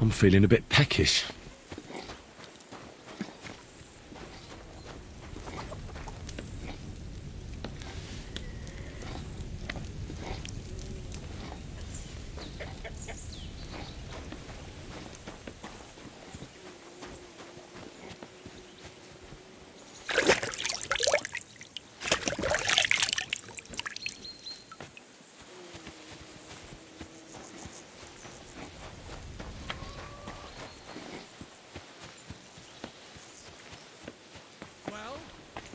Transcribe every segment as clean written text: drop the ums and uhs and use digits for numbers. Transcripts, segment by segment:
I'm feeling a bit peckish.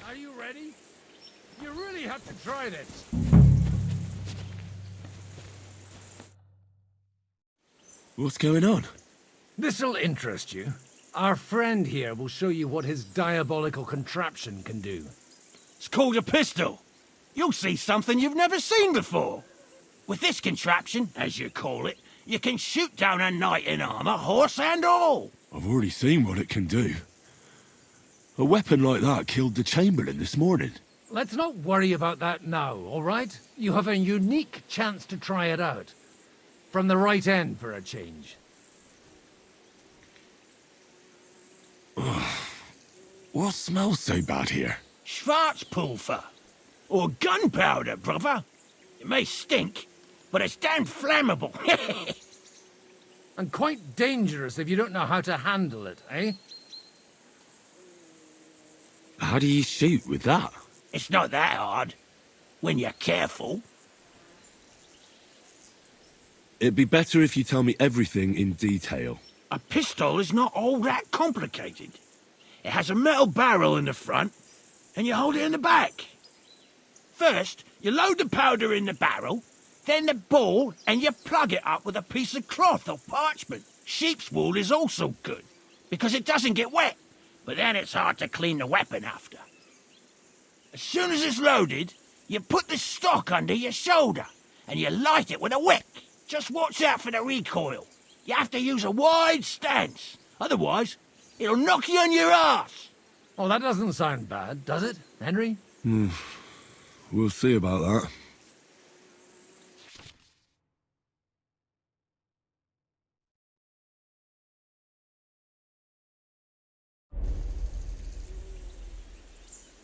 Are you ready? You really have to try this. What's going on? This'll interest you. Our friend here will show you what his diabolical contraption can do. It's called a pistol. You'll see something you've never seen before. With this contraption, as you call it, you can shoot down a knight in armor, horse and all. I've already seen what it can do. A weapon like that killed the Chamberlain this morning. Let's not worry about that now, all right? You have a unique chance to try it out. From the right end for a change. What smells so bad here? Schwarzpulver. Or gunpowder, brother. It may stink, but it's damn flammable. And quite dangerous if you don't know how to handle it, eh? How do you shoot with that? It's not that hard, when you're careful. It'd be better if you tell me everything in detail. A pistol is not all that complicated. It has a metal barrel in the front, and you hold it in the back. First, you load the powder in the barrel, then the ball, and you plug it up with a piece of cloth or parchment. Sheep's wool is also good, because it doesn't get wet, but then it's hard to clean the weapon after. As soon as it's loaded, you put the stock under your shoulder, and you light it with a wick. Just watch out for the recoil. You have to use a wide stance, otherwise it'll knock you on your ass. Well, that doesn't sound bad, does it, Henry? We'll see about that.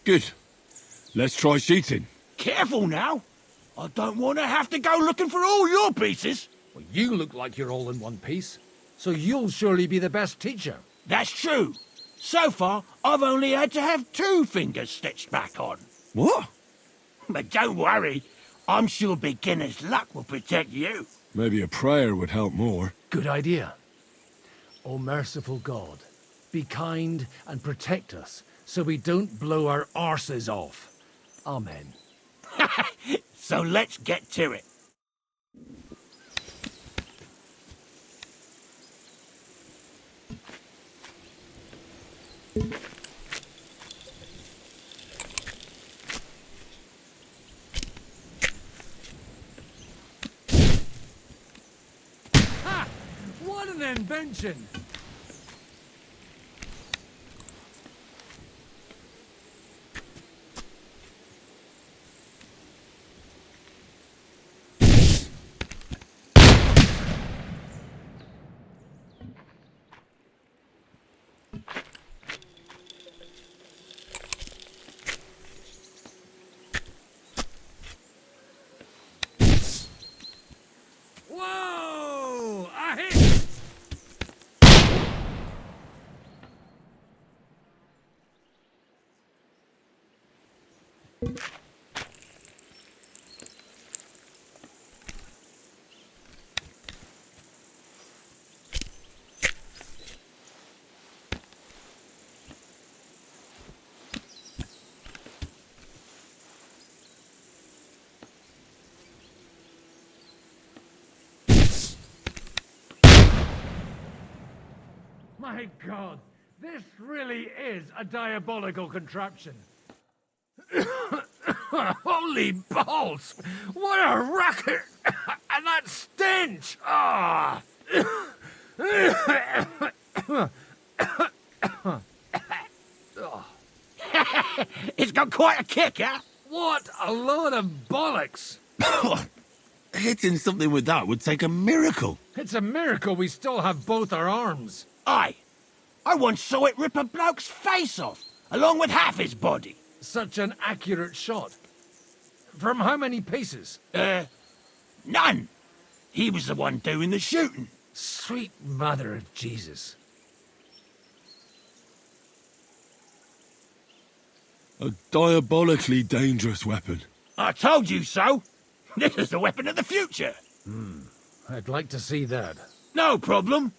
Good. Let's try shooting. Careful now. I don't want to have to go looking for all your pieces. Well, you look like you're all in one piece, so you'll surely be the best teacher. That's true. So far, I've only had to have 2 fingers stitched back on. What? But don't worry. I'm sure beginner's luck will protect you. Maybe a prayer would help more. Good idea. O merciful God, be kind and protect us so we don't blow our arses off. Amen. So let's get to it. Ha! What an invention! Whoa! A hit! My God, this really is a diabolical contraption. Holy balls! What a racket! And that stench! Ah! It's got quite a kick, huh? What a load of bollocks! Hitting something with that would take a miracle. It's a miracle we still have both our arms. Aye. I once saw it rip a bloke's face off, along with half his body. Such an accurate shot. From how many paces? None. He was the one doing the shooting. Sweet mother of Jesus. A diabolically dangerous weapon. I told you so. This is the weapon of the future. I'd like to see that. No problem.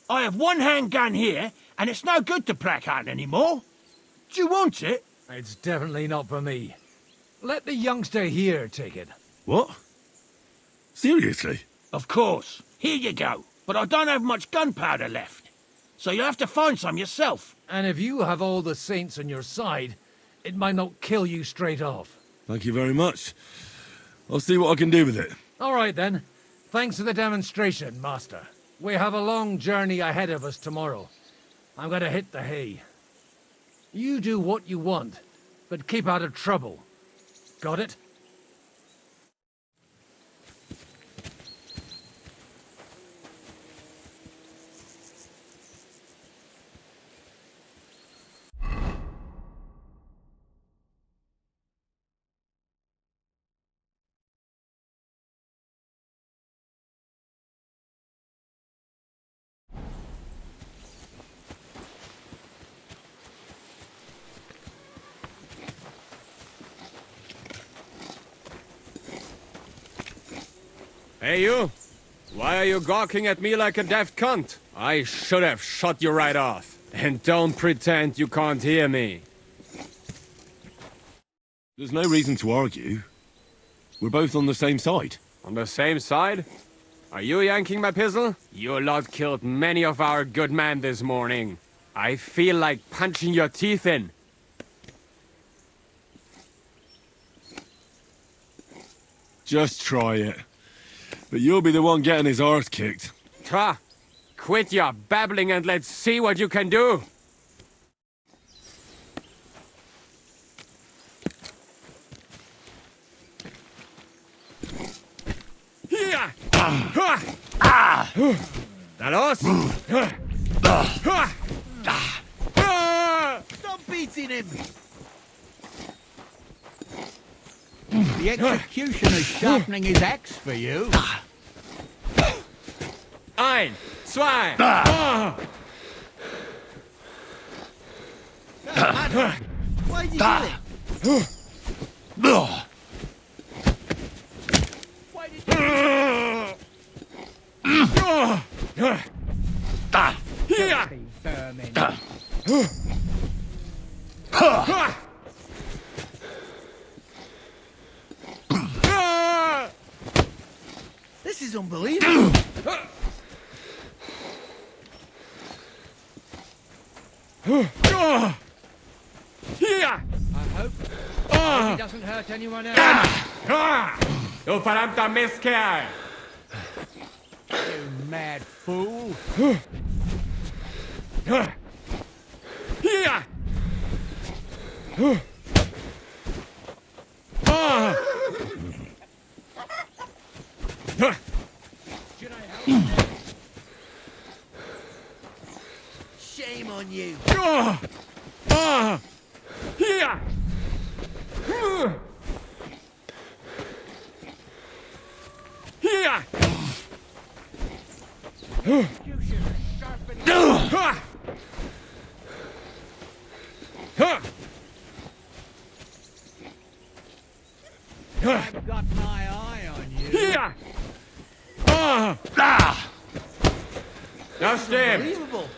I have one handgun here, and it's no good to placard anymore. Do you want it? It's definitely not for me. Let the youngster here take it. What? Seriously? Of course. Here you go. But I don't have much gunpowder left. So you'll have to find some yourself. And if you have all the saints on your side, it might not kill you straight off. Thank you very much. I'll see what I can do with it. All right, then. Thanks for the demonstration, Master. We have a long journey ahead of us tomorrow. I'm gonna hit the hay. You do what you want, but keep out of trouble. Got it? Hey, you! Why are you gawking at me like a daft cunt? I should have shot you right off. And don't pretend you can't hear me. There's no reason to argue. We're both on the same side. On the same side? Are you yanking my pistol? Your lot killed many of our good men this morning. I feel like punching your teeth in. Just try it. But you'll be the one getting his arse kicked. Ta! Quit your babbling and let's see what you can do! Here! Na los! Stop beating him! The executioner's sharpening his axe for you. Ein, zwei! Why'd you do it? Why did you Here! Vermin. This is unbelievable. Hier! I hope he doesn't hurt anyone else. Du verdammter Mistkerl! You mad fool. Hier! Should I help? Shame on you. Hier! Hier! Executioner sharpening. I've got my eye on you. Hier! Now stehen! Unbelievable.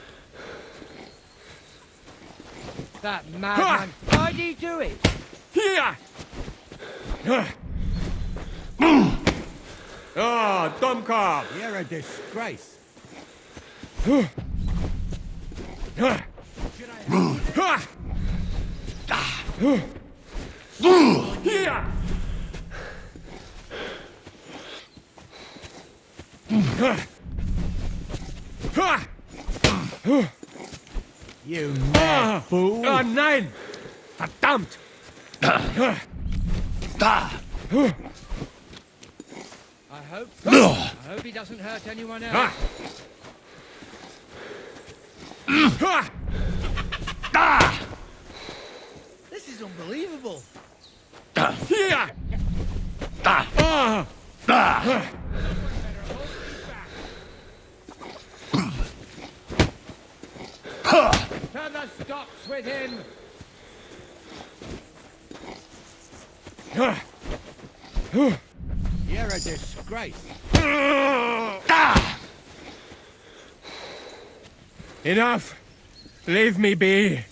That madman. Why'd he do it? Hier! Oh, Dummkopf! You're a disgrace. Hier! You mad fool. Oh nein! Verdammt! I hope so. I hope he doesn't hurt anyone else. This is unbelievable. To the stocks with him! You're a disgrace. Enough! Leave me be!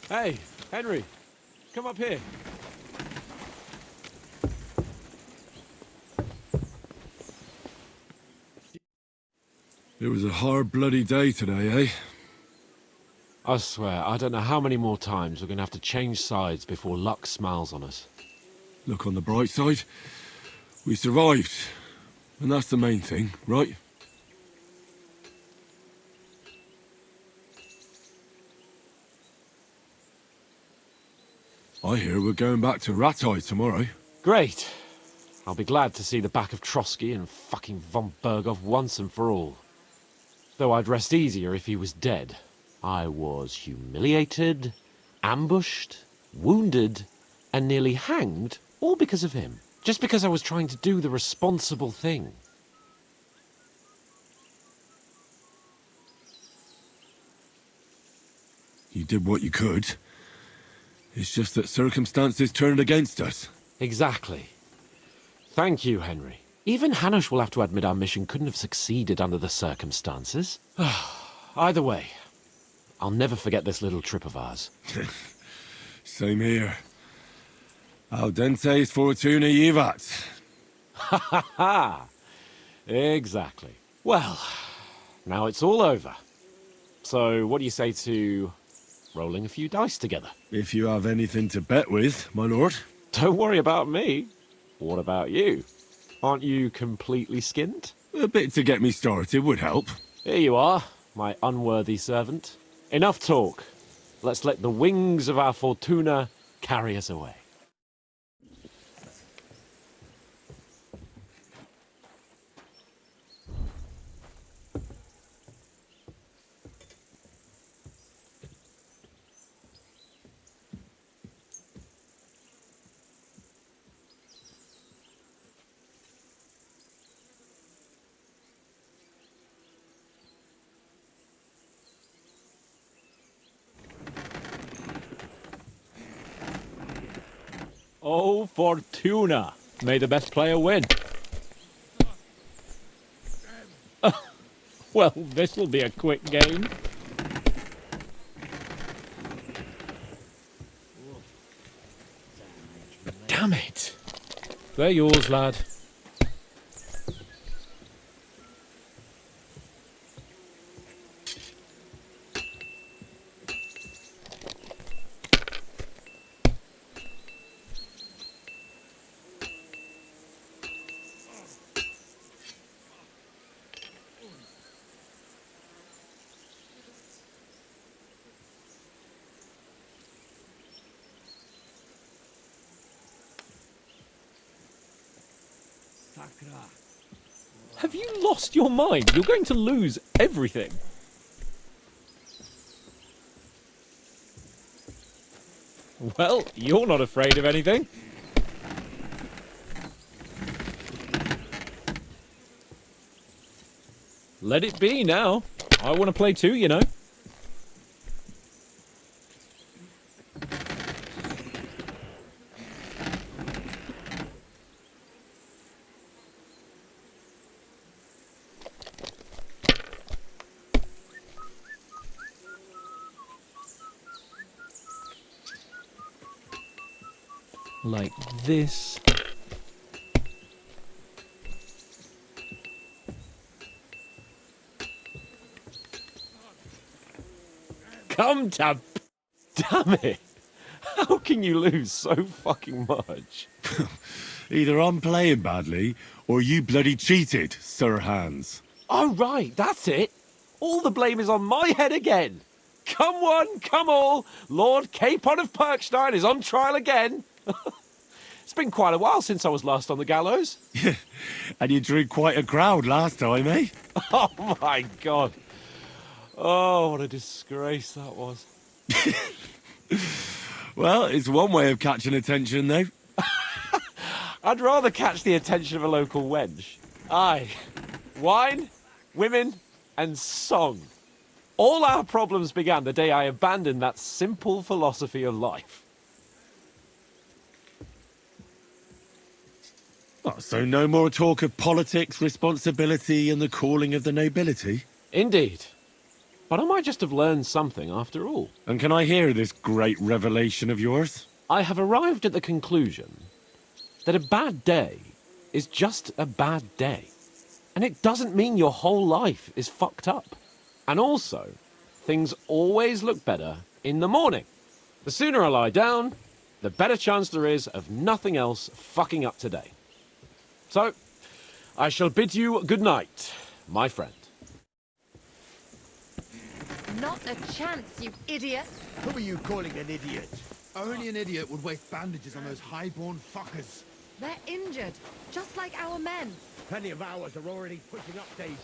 Hey, Henry, come up here. It was a hard bloody day today, eh? I swear, I don't know how many more times we're gonna have to change sides before luck smiles on us. Look on the bright side. We survived. And that's the main thing, right? I hear we're going back to Rattay tomorrow. Great. I'll be glad to see the back of Trotsky and fucking von Berghoff once and for all. Though I'd rest easier if he was dead. I was humiliated, ambushed, wounded, and nearly hanged, all because of him. Just because I was trying to do the responsible thing. You did what you could. It's just that circumstances turned against us. Exactly. Thank you, Henry. Even Hanush will have to admit our mission couldn't have succeeded under the circumstances. Either way, I'll never forget this little trip of ours. Same here. Al dentes fortuna jivat. Ha ha ha! Exactly. Well, now it's all over. So what do you say to rolling a few dice together? If you have anything to bet with, my lord. Don't worry about me. What about you? Aren't you completely skinned? A bit to get me started would help. Here you are, my unworthy servant. Enough talk. let's let the wings of our Fortuna carry us away. Oh, Fortuna! May the best player win. Well, this'll be a quick game. Damn it! They're yours, lad. Have you lost your mind? You're going to lose everything. Well, you're not afraid of anything. Let it be now. I want to play too, you know. Like this. Come to... Damn it! How can you lose so fucking much? Either I'm playing badly, or you bloody cheated, Sir Hans. Oh, right, that's it. All the blame is on my head again. Come one, come all. Lord Capon of Perkstein is on trial again. It's been quite a while since I was last on the gallows. And you drew quite a crowd last time, eh? Oh, my God. Oh, what a disgrace that was. Well, it's one way of catching attention, though. I'd rather catch the attention of a local wench. Aye. Wine, women, and song. All our problems began the day I abandoned that simple philosophy of life. Oh, so no more talk of politics, responsibility, and the calling of the nobility? Indeed. But I might just have learned something after all. And can I hear this great revelation of yours? I have arrived at the conclusion that a bad day is just a bad day. And it doesn't mean your whole life is fucked up. And also, things always look better in the morning. The sooner I lie down, the better chance there is of nothing else fucking up today. So, I shall bid you good night, my friend. Not a chance, you idiot. Who are you calling an idiot? Only an idiot would waste bandages on those highborn fuckers. They're injured, just like our men. Plenty of ours are already pushing up daisies.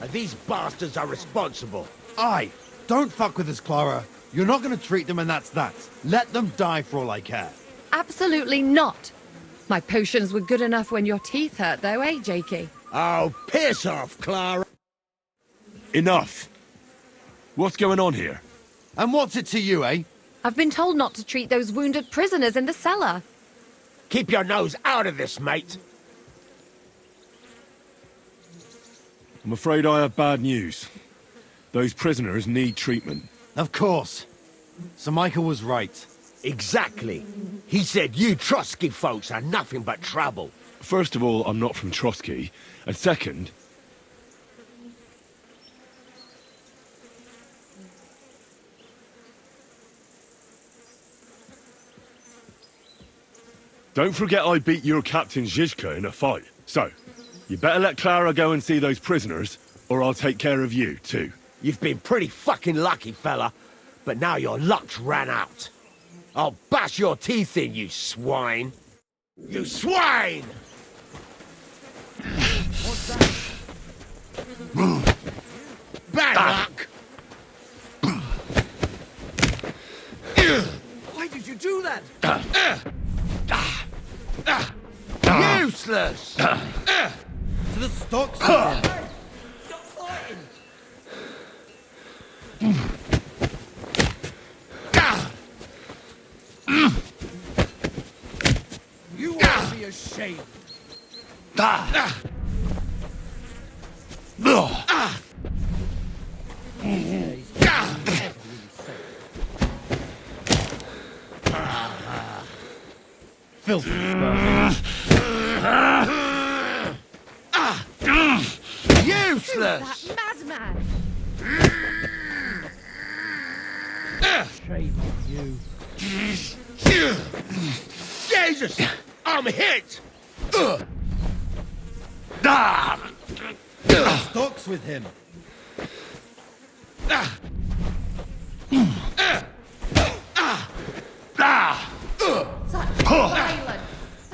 And these bastards are responsible. Aye, don't fuck with us, Clara. You're not going to treat them and that's that. Let them die for all I care. Absolutely not. My potions were good enough when your teeth hurt, though, eh, Jakey? Oh, piss off, Clara. Enough! What's going on here? And what's it to you, eh? I've been told not to treat those wounded prisoners in the cellar. Keep your nose out of this, mate. I'm afraid I have bad news. Those prisoners need treatment. Of course. Sir Michael was right. Exactly. He said you Trotsky folks are nothing but trouble. First of all, I'm not from Trotsky. And second... Don't forget I beat your Captain Zizka in a fight. So, you better let Clara go and see those prisoners, or I'll take care of you, too. You've been pretty fucking lucky, fella. But now your luck's ran out. I'll bash your teeth in, you swine! You swine! Bad luck! Why did you do that? Useless! To the stocks with him. Stop fighting! You ought to be ashamed. Filthy vermin. Useless! That madman! Shame on you. Jesus! I'm hit! Stocks with him. Such violence!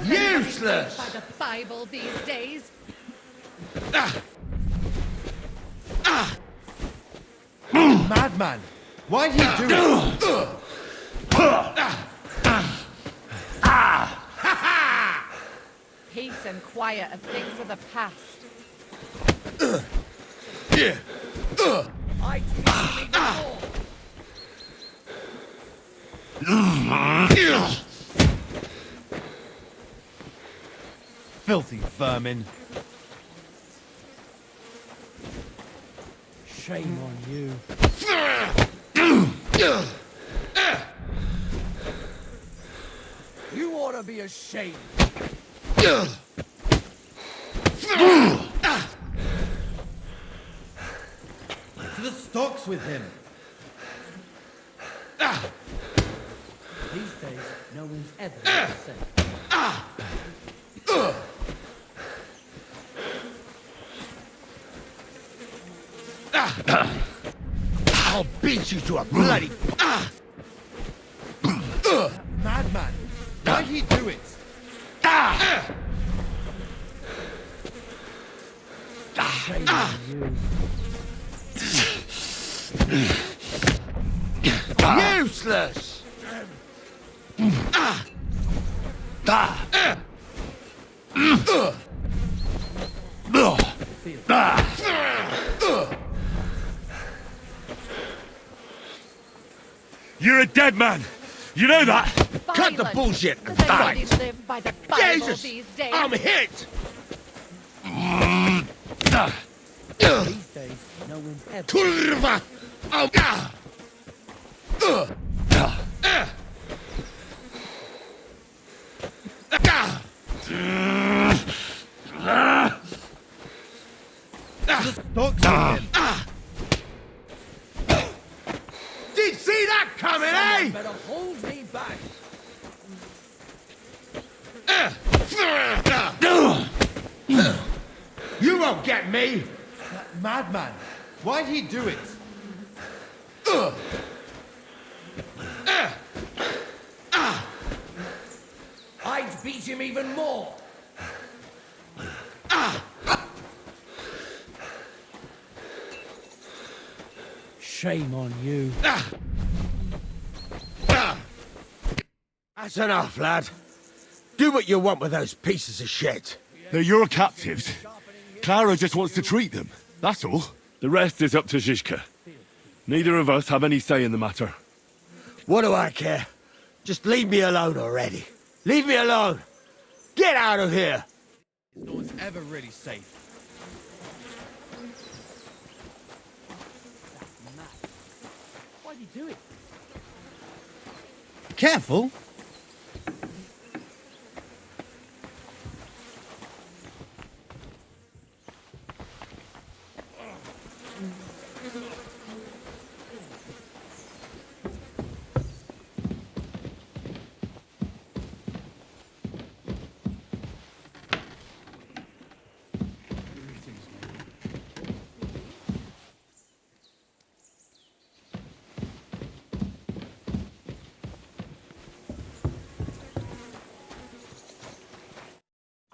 Useless! By the Bible these days. Madman. Why'd he do it? Peace and quiet are things of the past. I teach you before. Filthy vermin. Shame on you. You ought to be ashamed. To the stocks with him. These days, no one's ever the same. I'll beat you to a bloody... Madman. Why'd he do it? Shame on you. Useless! You're a dead man. You know that? Cut the Violence. bullshit and Does anybody fight! live by the Bible Jesus! these days? I'm hit! These days, no one's ever. Turva! Stocks with him. Did you see that coming, eh? Better hold me back. You won't get me! Madman. Why'd he do it? I'd beat him even more. Shame on you. That's enough, lad. Do what you want with those pieces of shit. They're your captives. Clara just wants to treat them. That's all. The rest is up to Zizka. Neither of us have any say in the matter. What do I care? Just leave me alone already. Leave me alone! Get out of here! No one's ever really safe. Why'd he do it? Careful.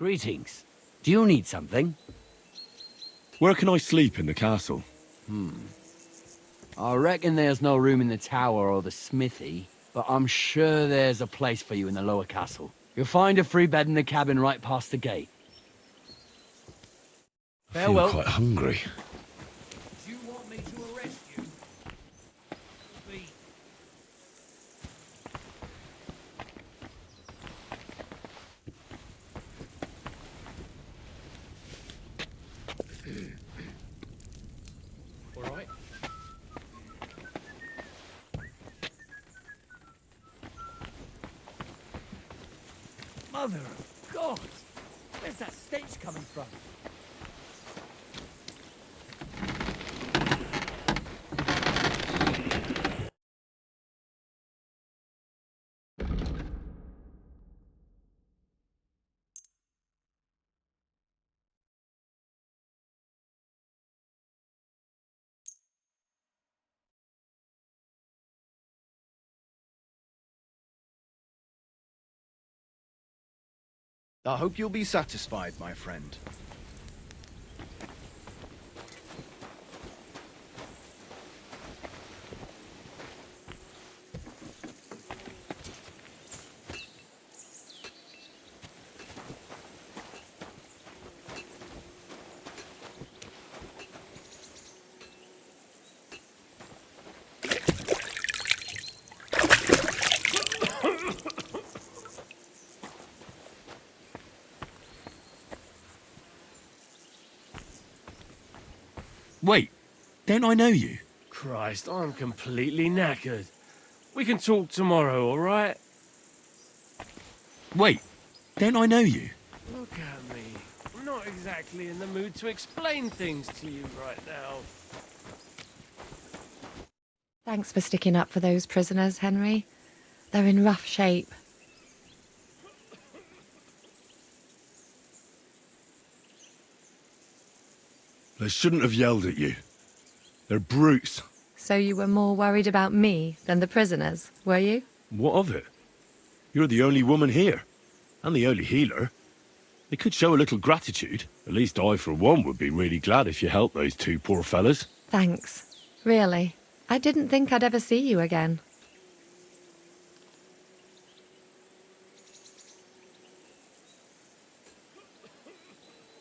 Greetings. Do you need something? Where can I sleep in the castle? I reckon there's no room in the tower or the smithy, but I'm sure there's a place for you in the lower castle. You'll find a free bed in the cabin right past the gate. I feel Farewell. quite hungry. Do you want me to arrest you? All right. Mother of God! Where's that stench coming from? I hope you'll be satisfied, my friend. Wait, don't I know you? Christ, I'm completely knackered. We can talk tomorrow, all right? Wait, don't I know you? Look at me. I'm not exactly in the mood to explain things to you right now. Thanks for sticking up for those prisoners, Henry. They're in rough shape. They shouldn't have yelled at you. They're brutes. So you were more worried about me than the prisoners, were you? What of it? You're the only woman here, and the only healer. They could show a little gratitude. At least I, for one, would be really glad if you helped those two poor fellas. Thanks. Really. I didn't think I'd ever see you again.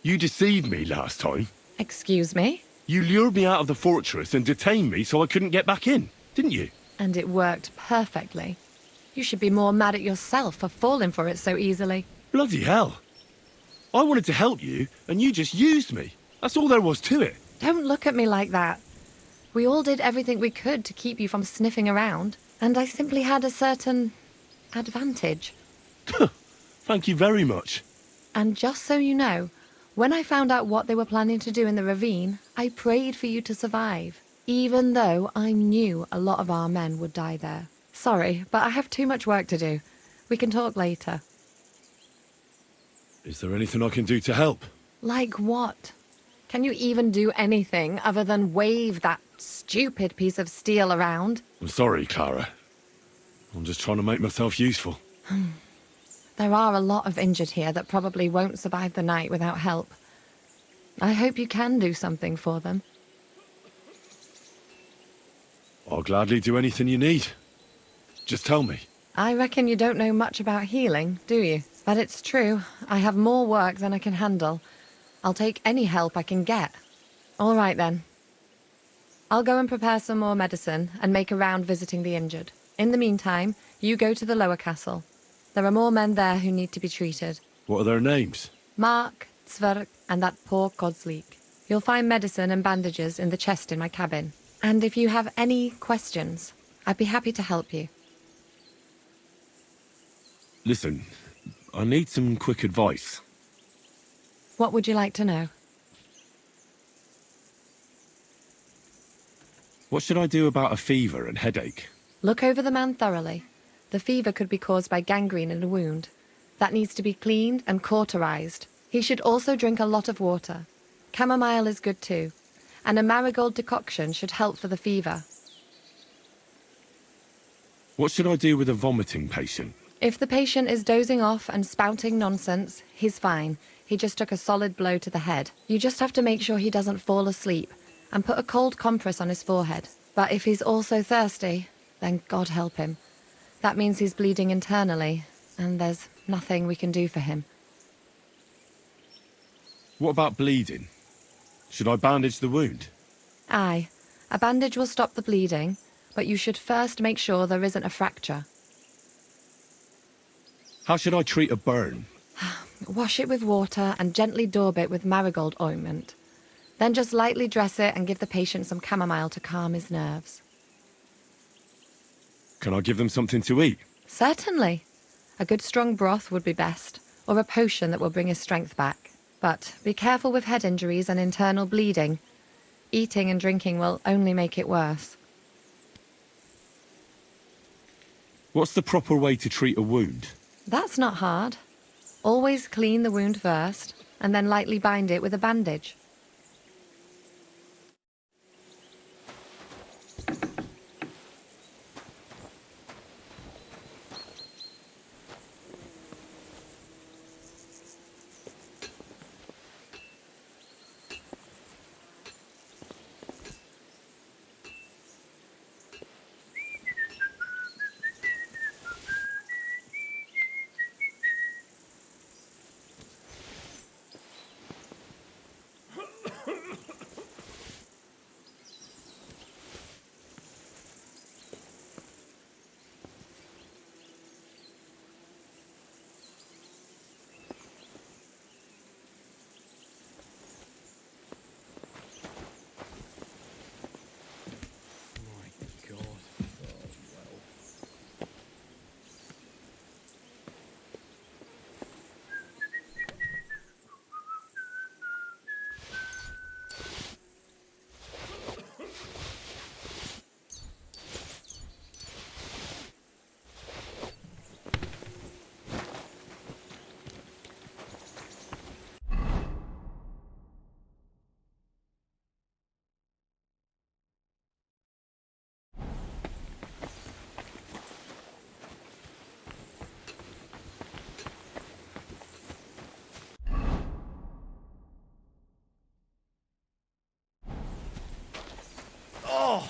You deceived me last time. Excuse me? You lured me out of the fortress and detained me so I couldn't get back in, didn't you? And it worked perfectly. You should be more mad at yourself for falling for it so easily. Bloody hell. I wanted to help you, and you just used me. That's all there was to it. Don't look at me like that. We all did everything we could to keep you from sniffing around, and I simply had a certain advantage. Thank you very much. And just so you know, when I found out what they were planning to do in the ravine, I prayed for you to survive, even though I knew a lot of our men would die there. Sorry, but I have too much work to do. We can talk later. Is there anything I can do to help? Like what? Can you even do anything other than wave that stupid piece of steel around? I'm sorry, Clara. I'm just trying to make myself useful. There are a lot of injured here that probably won't survive the night without help. I hope you can do something for them. I'll gladly do anything you need. Just tell me. I reckon you don't know much about healing, do you? But it's true. I have more work than I can handle. I'll take any help I can get. All right, then. I'll go and prepare some more medicine and make a round visiting the injured. In the meantime, you go to the lower castle. There are more men there who need to be treated. What are their names? Mark, Zverk, and that poor Kodsleek. You'll find medicine and bandages in the chest in my cabin. And if you have any questions, I'd be happy to help you. Listen, I need some quick advice. What would you like to know? What should I do about a fever and headache? Look over the man thoroughly. The fever could be caused by gangrene in a wound. That needs to be cleaned and cauterized. He should also drink a lot of water. Chamomile is good too. And a marigold decoction should help for the fever. What should I do with a vomiting patient? If the patient is dozing off and spouting nonsense, he's fine. He just took a solid blow to the head. You just have to make sure he doesn't fall asleep and put a cold compress on his forehead. But if he's also thirsty, then God help him. That means he's bleeding internally, and there's nothing we can do for him. What about bleeding? Should I bandage the wound? Aye, a bandage will stop the bleeding, but you should first make sure there isn't a fracture. How should I treat a burn? Wash it with water and gently daub it with marigold ointment. Then just lightly dress it and give the patient some chamomile to calm his nerves. Can I give them something to eat? Certainly. A good strong broth would be best, or a potion that will bring his strength back. But be careful with head injuries and internal bleeding. Eating and drinking will only make it worse. What's the proper way to treat a wound? That's not hard. Always clean the wound first, and then lightly bind it with a bandage. Oh,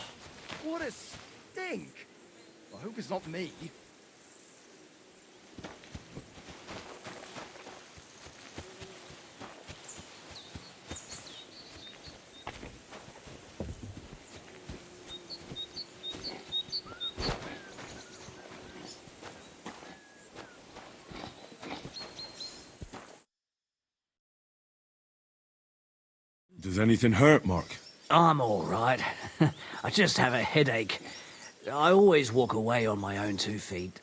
what a stink! I hope it's not me. Does anything hurt, Mark? I'm all right. I just have a headache. I always walk away on my own 2 feet.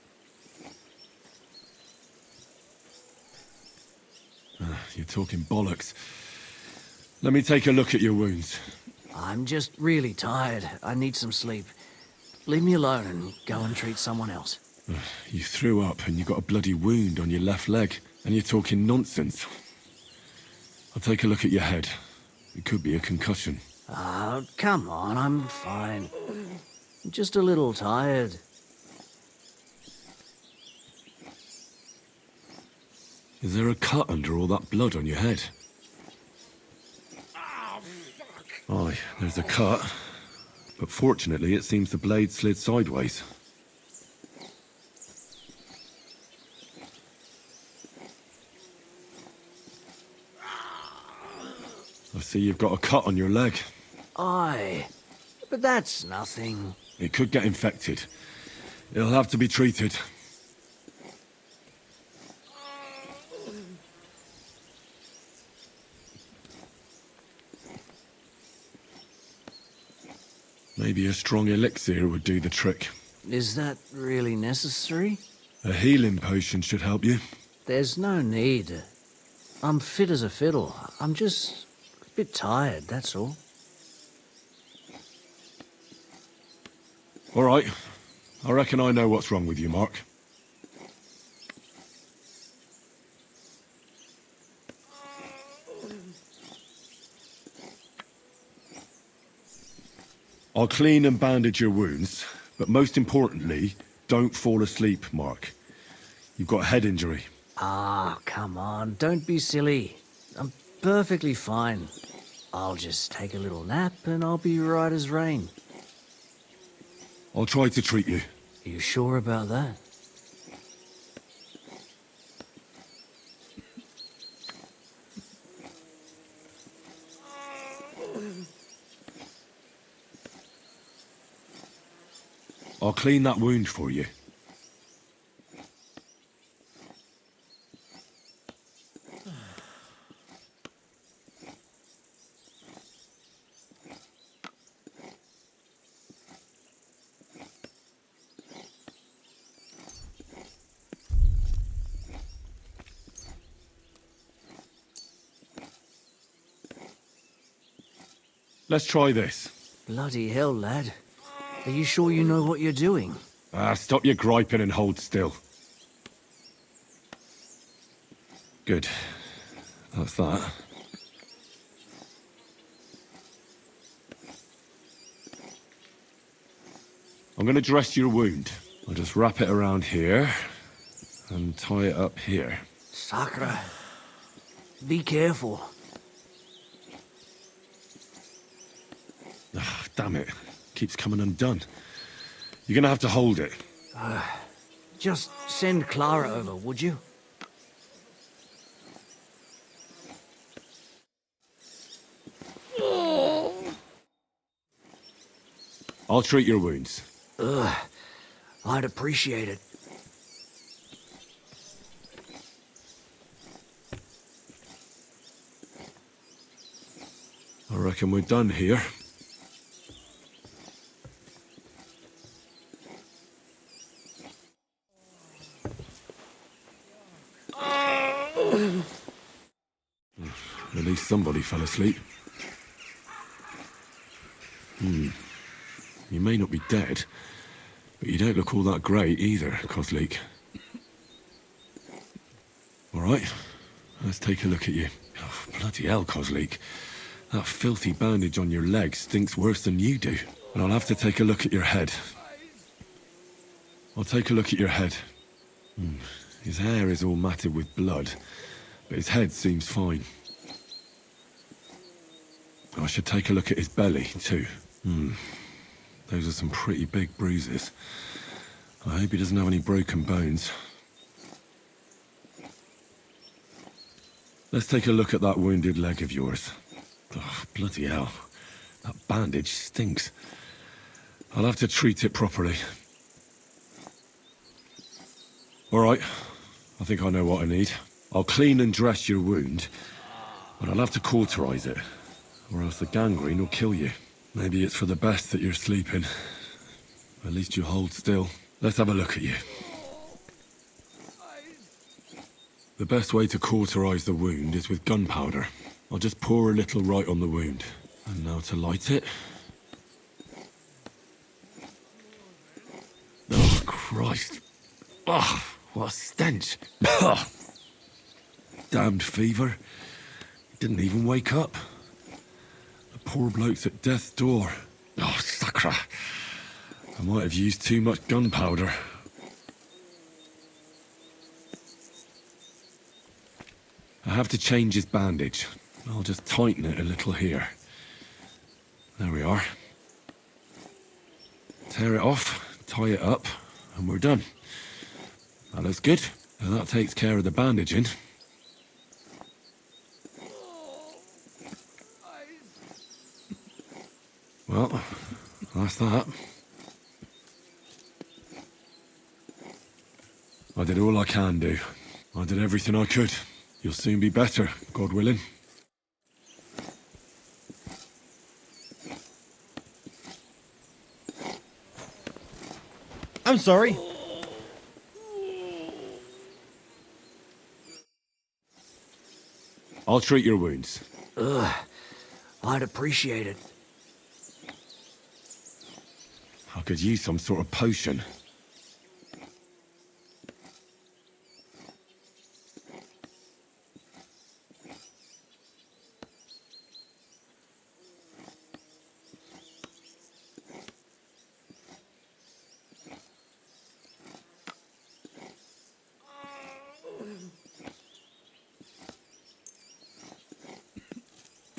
You're talking bollocks. Let me take a look at your wounds. I'm just really tired. I need some sleep. Leave me alone and go and treat someone else. You threw up and you got a bloody wound on your left leg, and you're talking nonsense. I'll take a look at your head. It could be a concussion. Oh, come on, I'm fine. I'm just a little tired. Is there a cut under all that blood on your head? Aye, there's a cut. But fortunately, it seems the blade slid sideways. I see you've got a cut on your leg. Aye, but that's nothing. It could get infected. It'll have to be treated. Maybe a strong elixir would do the trick. Is that really necessary? A healing potion should help you. There's no need. I'm fit as a fiddle. I'm just a bit tired, that's all. All right. I reckon I know what's wrong with you, Mark. I'll clean and bandage your wounds, but most importantly, don't fall asleep, Mark. You've got a head injury. Ah, come on, don't be silly. I'm perfectly fine. I'll just take a little nap and I'll be right as rain. I'll try to treat you. You sure about that? I'll clean that wound for you. Let's try this. Bloody hell, lad. Are you sure you know what you're doing? Stop your griping and hold still. Good. That's that. I'm gonna dress your wound. I'll just wrap it around here and tie it up here. Sakra. Be careful. Ah, damn it. Keeps coming undone. You're gonna have to hold it. Just send Clara over, would you? I'll treat your wounds. I'd appreciate it. I reckon we're done here. At least somebody fell asleep. You may not be dead, but you don't look all that great either, Kozlik. All right, let's take a look at you. Oh, bloody hell, Kozlik. That filthy bandage on your leg stinks worse than you do. And I'll have to take a look at your head. I'll take a look at your head. His hair is all matted with blood, but his head seems fine. I should take a look at his belly, too. Those are some pretty big bruises. I hope he doesn't have any broken bones. Let's take a look at that wounded leg of yours. Oh, bloody hell. That bandage stinks. I'll have to treat it properly. All right. I think I know what I need. I'll clean and dress your wound, but I'll have to cauterize it, or else the gangrene will kill you. Maybe it's for the best that you're sleeping. At least you hold still. Let's have a look at you. The best way to cauterize the wound is with gunpowder. I'll just pour a little right on the wound. And now to light it. Oh, Christ. Oh, what a stench. Damned fever. He didn't even wake up. The poor bloke's at death's door. Oh, sacra. I might have used too much gunpowder. I have to change his bandage. I'll just tighten it a little here. There we are. Tear it off, tie it up, and we're done. That looks good. And that takes care of the bandaging. Well, that's that. I did all I can do. I did everything I could. You'll soon be better, God willing. I'm sorry. I'll treat your wounds. I'd appreciate it. I could use some sort of potion.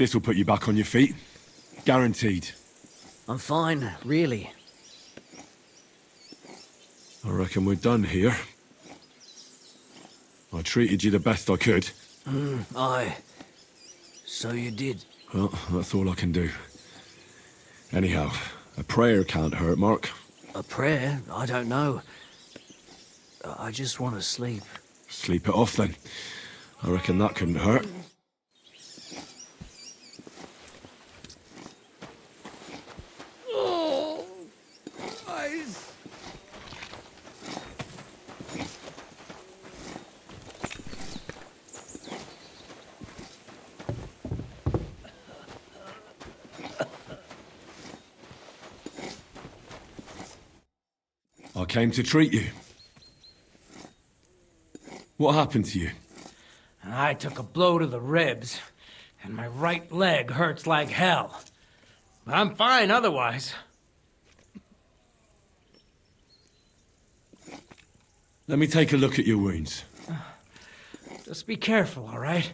This'll put you back on your feet. Guaranteed. I'm fine, really. I reckon we're done here. I treated you the best I could. Aye. So you did. Well, that's all I can do. Anyhow, a prayer can't hurt, Mark. A prayer? I don't know. I just want to sleep. Sleep it off then. I reckon that couldn't hurt. Oh, eyes. I came to treat you. What happened to you? I took a blow to the ribs, and my right leg hurts like hell. I'm fine otherwise. Let me take a look at your wounds. Just be careful, all right?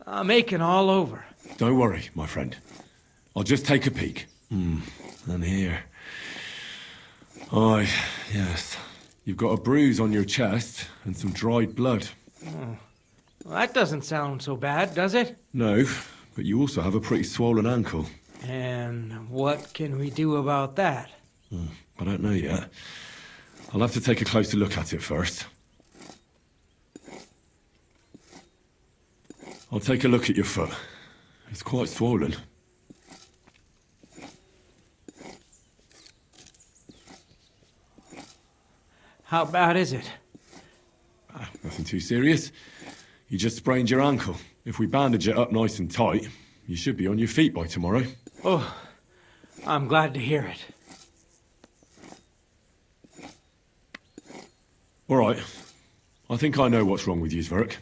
I'm aching all over. Don't worry, my friend. I'll just take a peek. And here. Aye, yes. You've got a bruise on your chest and some dried blood. Well, that doesn't sound so bad, does it? No, but you also have a pretty swollen ankle. And what can we do about that? I don't know yet. I'll have to take a closer look at it first. I'll take a look at your foot. It's quite swollen. How bad is it? Nothing too serious. You just sprained your ankle. If we bandage it up nice and tight, you should be on your feet by tomorrow. Oh, I'm glad to hear it. All right. I think I know what's wrong with you, Zverk.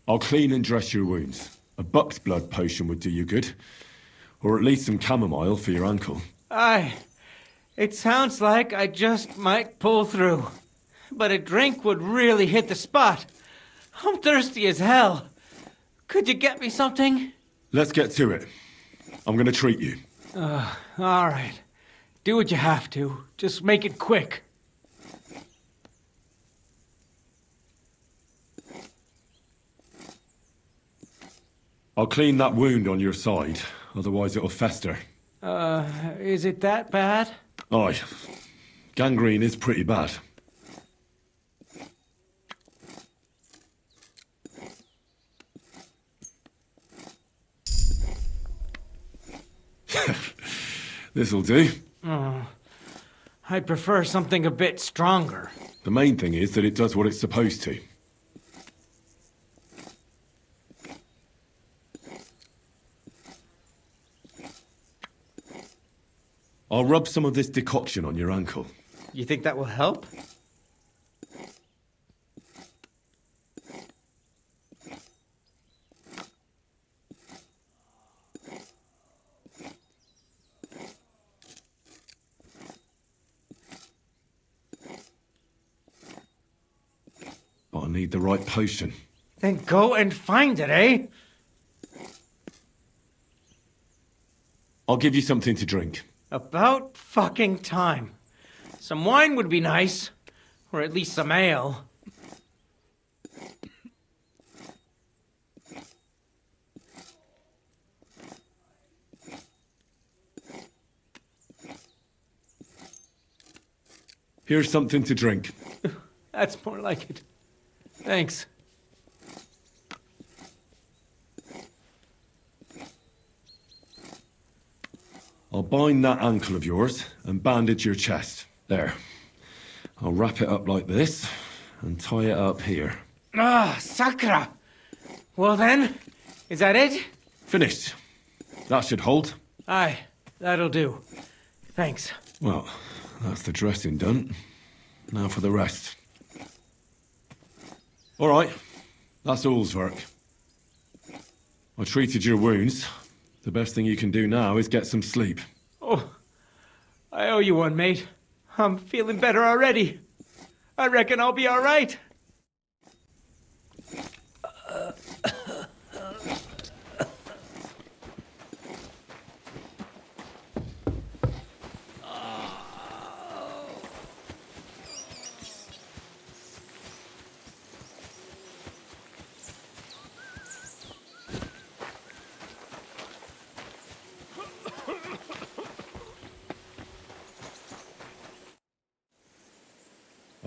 I'll clean and dress your wounds. A buck's blood potion would do you good. Or at least some chamomile for your ankle. Aye. It sounds like I just might pull through. But a drink would really hit the spot. I'm thirsty as hell. Could you get me something? Let's get to it. I'm gonna treat you. All right. Do what you have to. Just make it quick. I'll clean that wound on your side, otherwise it'll fester. Is it that bad? Aye. Gangrene is pretty bad. This'll do. I'd prefer something a bit stronger. The main thing is that it does what it's supposed to. I'll rub some of this decoction on your ankle. You think that will help? But I need the right potion. Then go and find it, eh? I'll give you something to drink. About fucking time. Some wine would be nice. Or at least some ale. Here's something to drink. That's more like it. Thanks. I'll bind that ankle of yours and bandage your chest. There. I'll wrap it up like this and tie it up here. Ah, Sakra! Well then, is that it? Finished. That should hold. Aye, that'll do. Thanks. Well, that's the dressing done. Now for the rest. All right. That's all's work. I treated your wounds. The best thing you can do now is get some sleep. Oh, I owe you one, mate. I'm feeling better already. I reckon I'll be all right.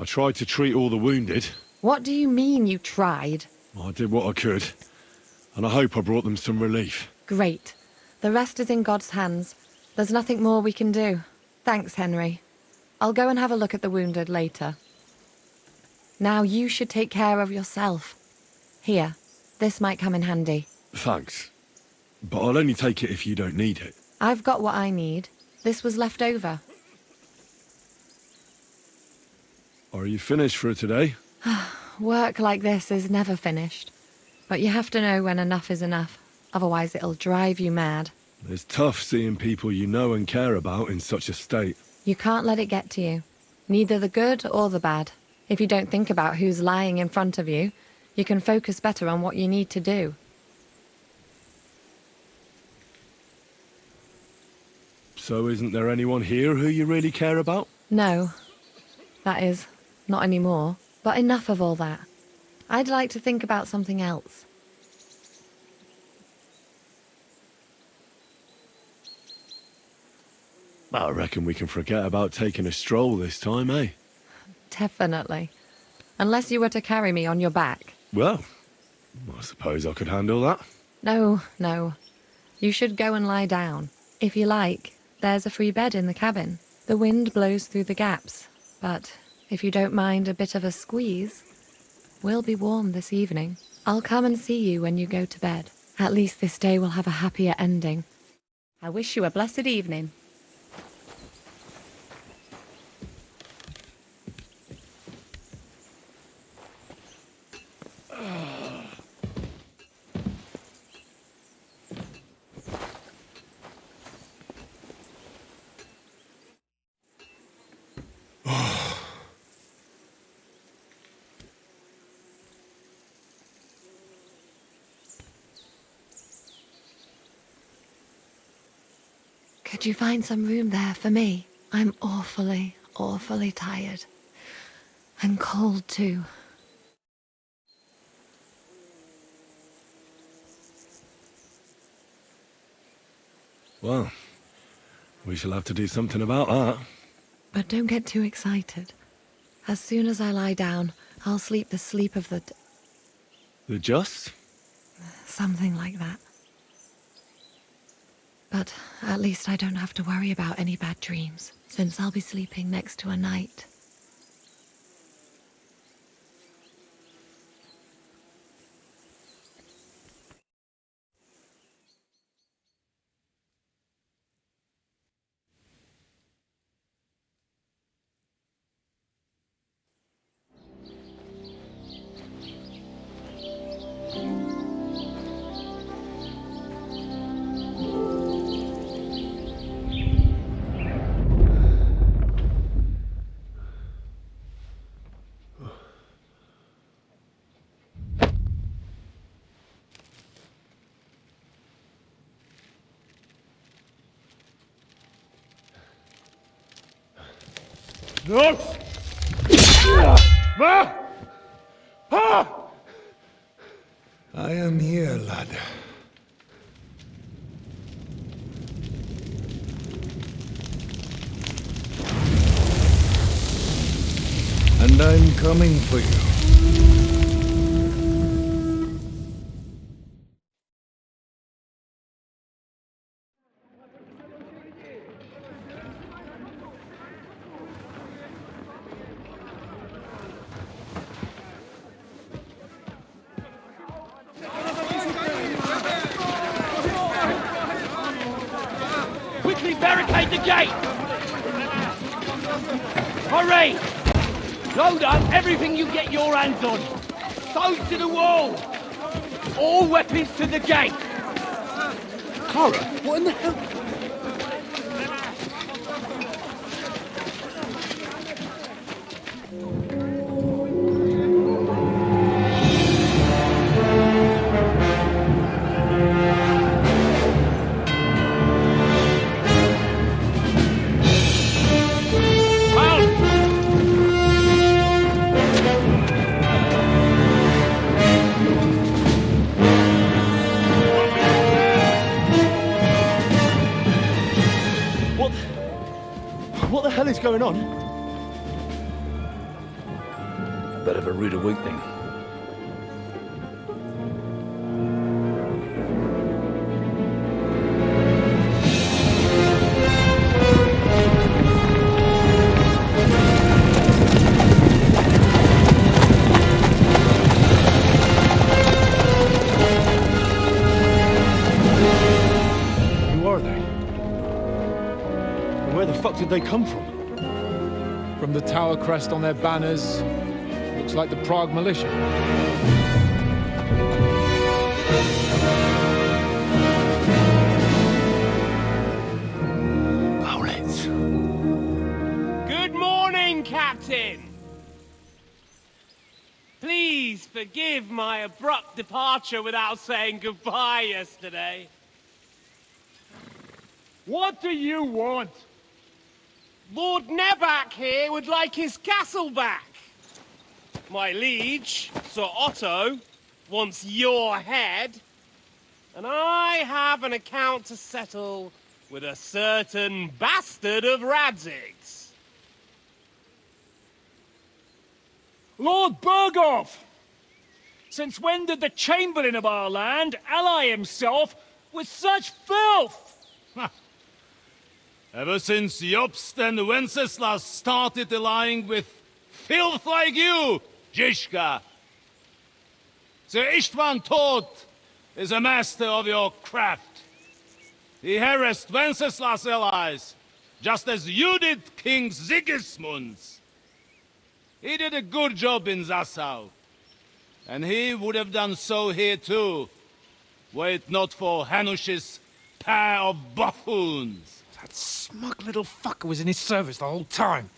I tried to treat all the wounded. What do you mean you tried? I did what I could, and I hope I brought them some relief. Great. The rest is in God's hands. There's nothing more we can do. Thanks, Henry. I'll go and have a look at the wounded later. Now you should take care of yourself. Here, this might come in handy. Thanks. But I'll only take it if you don't need it. I've got what I need. This was left over. Are you finished for today? Work like this is never finished. But you have to know when enough is enough. Otherwise it'll drive you mad. It's tough seeing people you know and care about in such a state. You can't let it get to you. Neither the good or the bad. If you don't think about who's lying in front of you, you can focus better on what you need to do. So isn't there anyone here who you really care about? No. That is, not anymore. But enough of all that. I'd like to think about something else. I reckon we can forget about taking a stroll this time, eh? Definitely. Unless you were to carry me on your back. Well, I suppose I could handle that. No. You should go and lie down. If you like, there's a free bed in the cabin. The wind blows through the gaps, but if you don't mind a bit of a squeeze, we'll be warm this evening. I'll come and see you when you go to bed. At least this day will have a happier ending. I wish you a blessed evening. Could you find some room there for me? I'm awfully tired. And cold too. Well, we shall have to do something about that. But don't get too excited. As soon as I lie down, I'll sleep the sleep of the... The just? Something like that. But at least I don't have to worry about any bad dreams, since I'll be sleeping next to a knight. No! I am here, lad. And I'm coming for you. Quickly barricade the gate! Hurry! Load up everything you get your hands on. Stones to the wall. All weapons to the gate. Clara, what in the hell? What the hell is going on? bit of a rude awakening. Who are they? And where the fuck did they come from? From the tower crest on their banners, looks like the Prague militia. Good morning, Captain! Please forgive my abrupt departure without saying goodbye yesterday. What do you want? Lord Nebak here would like his castle back. My liege, Sir Otto, wants your head. And I have an account to settle with a certain bastard of Radzig's. Lord Burgov! Since when did the Chamberlain of our land ally himself with such filth? Ever since Jobst and Wenceslas started allying with filth like you, Zizka. Sir Istvan Tod is a master of your craft. He harassed Wenceslas' allies, just as you did King Sigismund's. He did a good job in Zassau, and he would have done so here too, were it not for Hanush's pair of buffoons. That smug little fucker was in his service the whole time.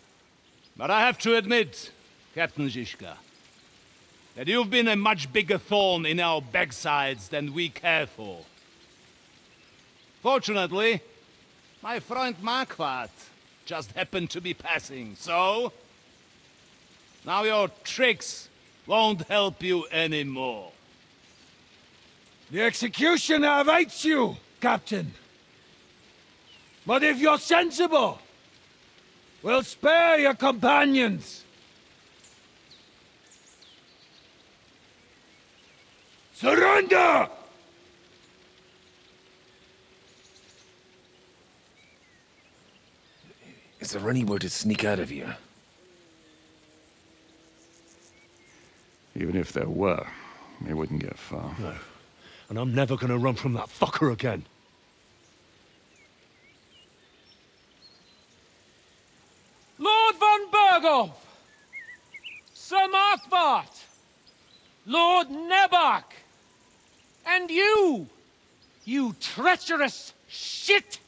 But I have to admit, Captain Zizka, that you've been a much bigger thorn in our backsides than we care for. Fortunately, my friend Marquardt just happened to be passing, so... now your tricks won't help you anymore. The executioner awaits you, Captain. But if you're sensible, we'll spare your companions. Surrender! Is there any way to sneak out of here? Even if there were, we wouldn't get far. No. And I'm never gonna run from that fucker again. Lord von Burgov! Sir Markvart! Lord Nebak! And you! You treacherous shit!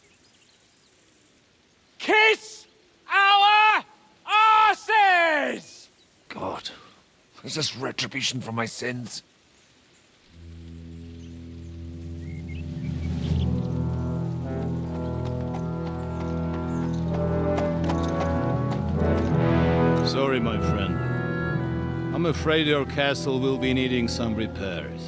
Kiss our asses! God, is this retribution for my sins? Sorry, my friend. I'm afraid your castle will be needing some repairs.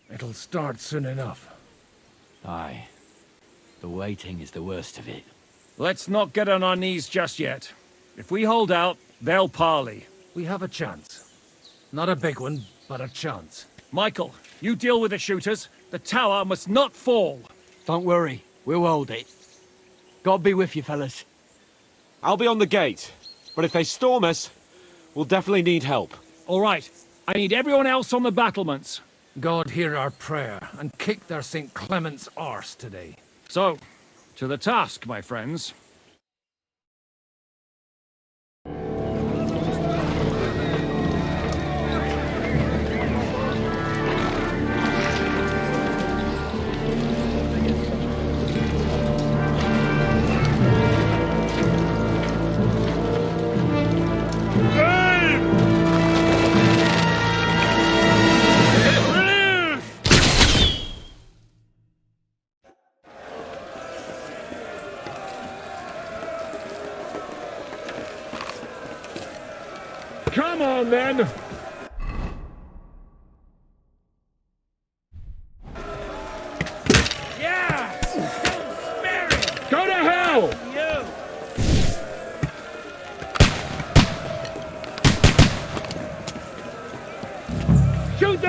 It'll start soon enough. Aye. The waiting is the worst of it. Let's not get on our knees just yet. If we hold out, they'll parley. We have a chance. Not a big one, but a chance. Michael, you deal with the shooters. The tower must not fall. Don't worry. We'll hold it. God be with you, fellas. I'll be on the gate. But if they storm us, we'll definitely need help. All right. I need everyone else on the battlements. God hear our prayer, and kick their St. Clement's arse today. So, to the task, my friends.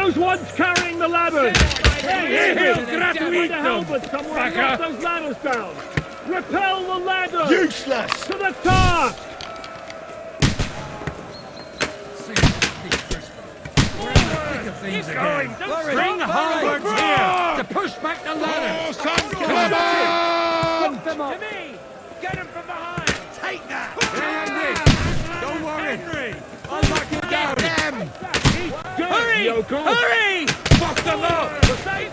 Who's one's carrying the ladders? Hey, gratuito! Find a helmet somewhere and knock those ladders down. Repel the ladders! Useless! To the task! Things again. Bring halberds here to push back the ladder. Come on! To me! Get him from behind! Take that! Henry! Don't worry. Henry! I'll lock it down. Them! Hurry! Yoko. Hurry! Fuck them up!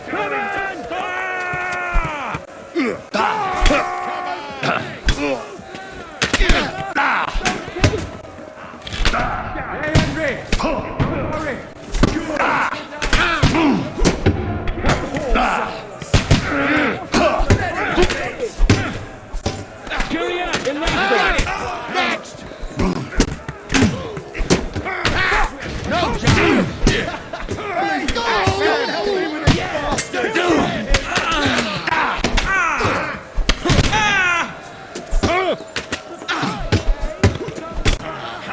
Come on! Hey, Henry! Don't worry. Next! No, John! Hey, go! Help me with this bastard!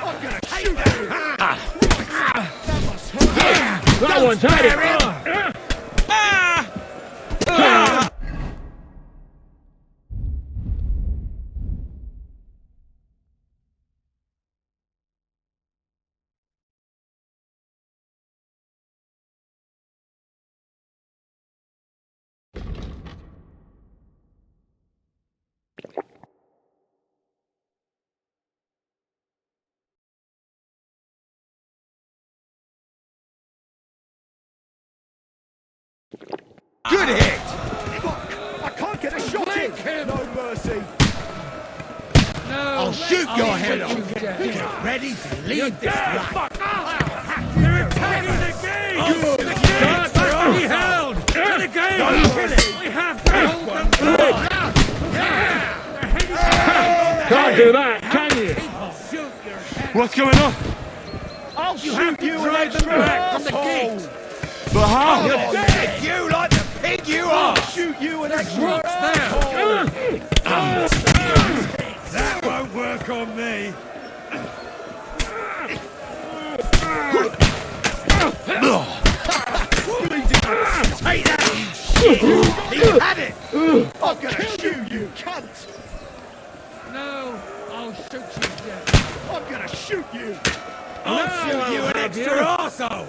I'm gonna shoot that! That one's had it! Good hit! Fuck! I can't get a shot in! No mercy! No! I'll shoot your head off! Get ready to leave this life! They're attacking the gate! Can't be held! To the gate! We have to hold them back! Can't do that, can you? What's going on? I'll shoot you right back from the gate! But how? You're dead! You like the pig you are! I'll shoot you an extra What's there? That won't work on me! Take that! He had it! I'm gonna shoot you, cunt! No! I'll shoot you dead! I'm gonna shoot you! I'll shoot you an extra arsehole!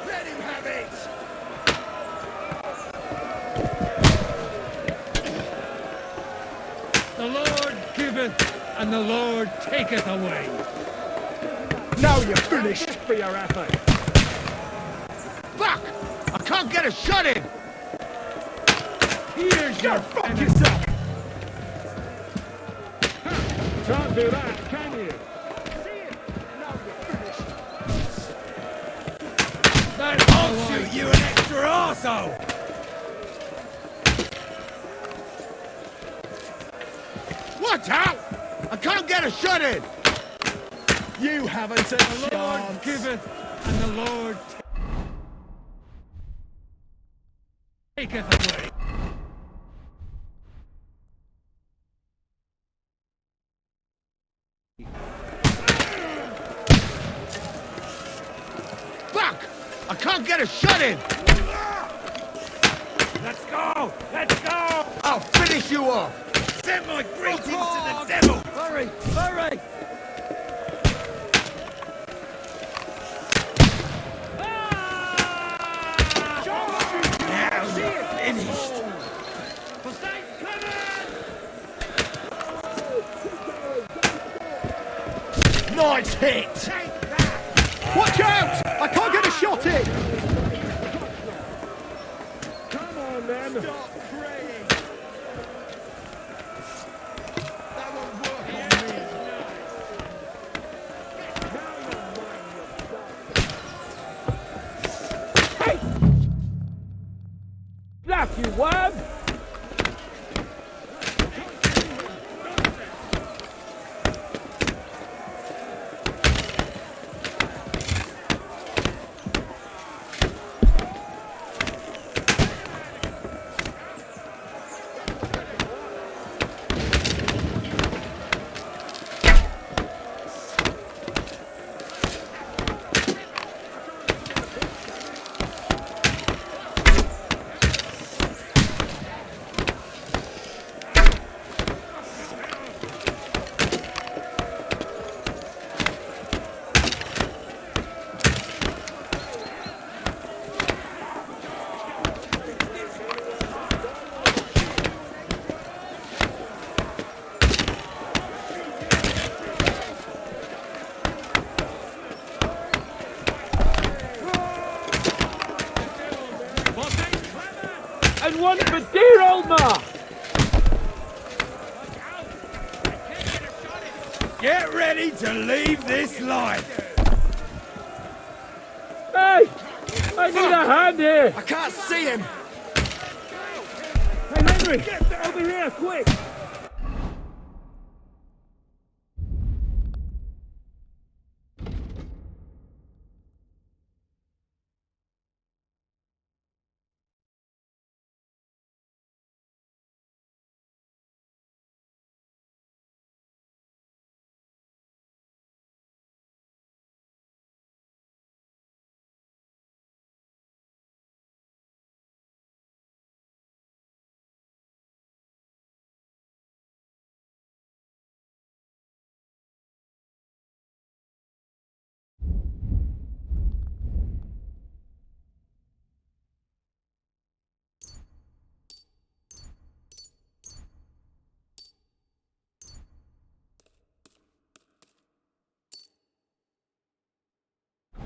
Let him have it! The Lord giveth, and the Lord taketh away. Now you're finished for your effort. Fuck! I can't get a shot in! Here's Go your fuck yourself! Can't do that, can you? I'll shoot you an extra arsehole! Watch out! I can't get a shot in! You haven't a The Lord chance! giveth, and the Lord taketh away. Fuck! I can't get a shot in! Let's go! Let's go! I'll finish you off! Send my greetings to the devil! Hurry! Hurry! Now you're finished! Nice hit! Watch out! I can't get a shot in! Come on, then! Stop praying! That won't work on me! Slap you, wab! Get ready to leave this life! Hey! I need a hand here! I can't see him! Hey, Henry! Over here, quick!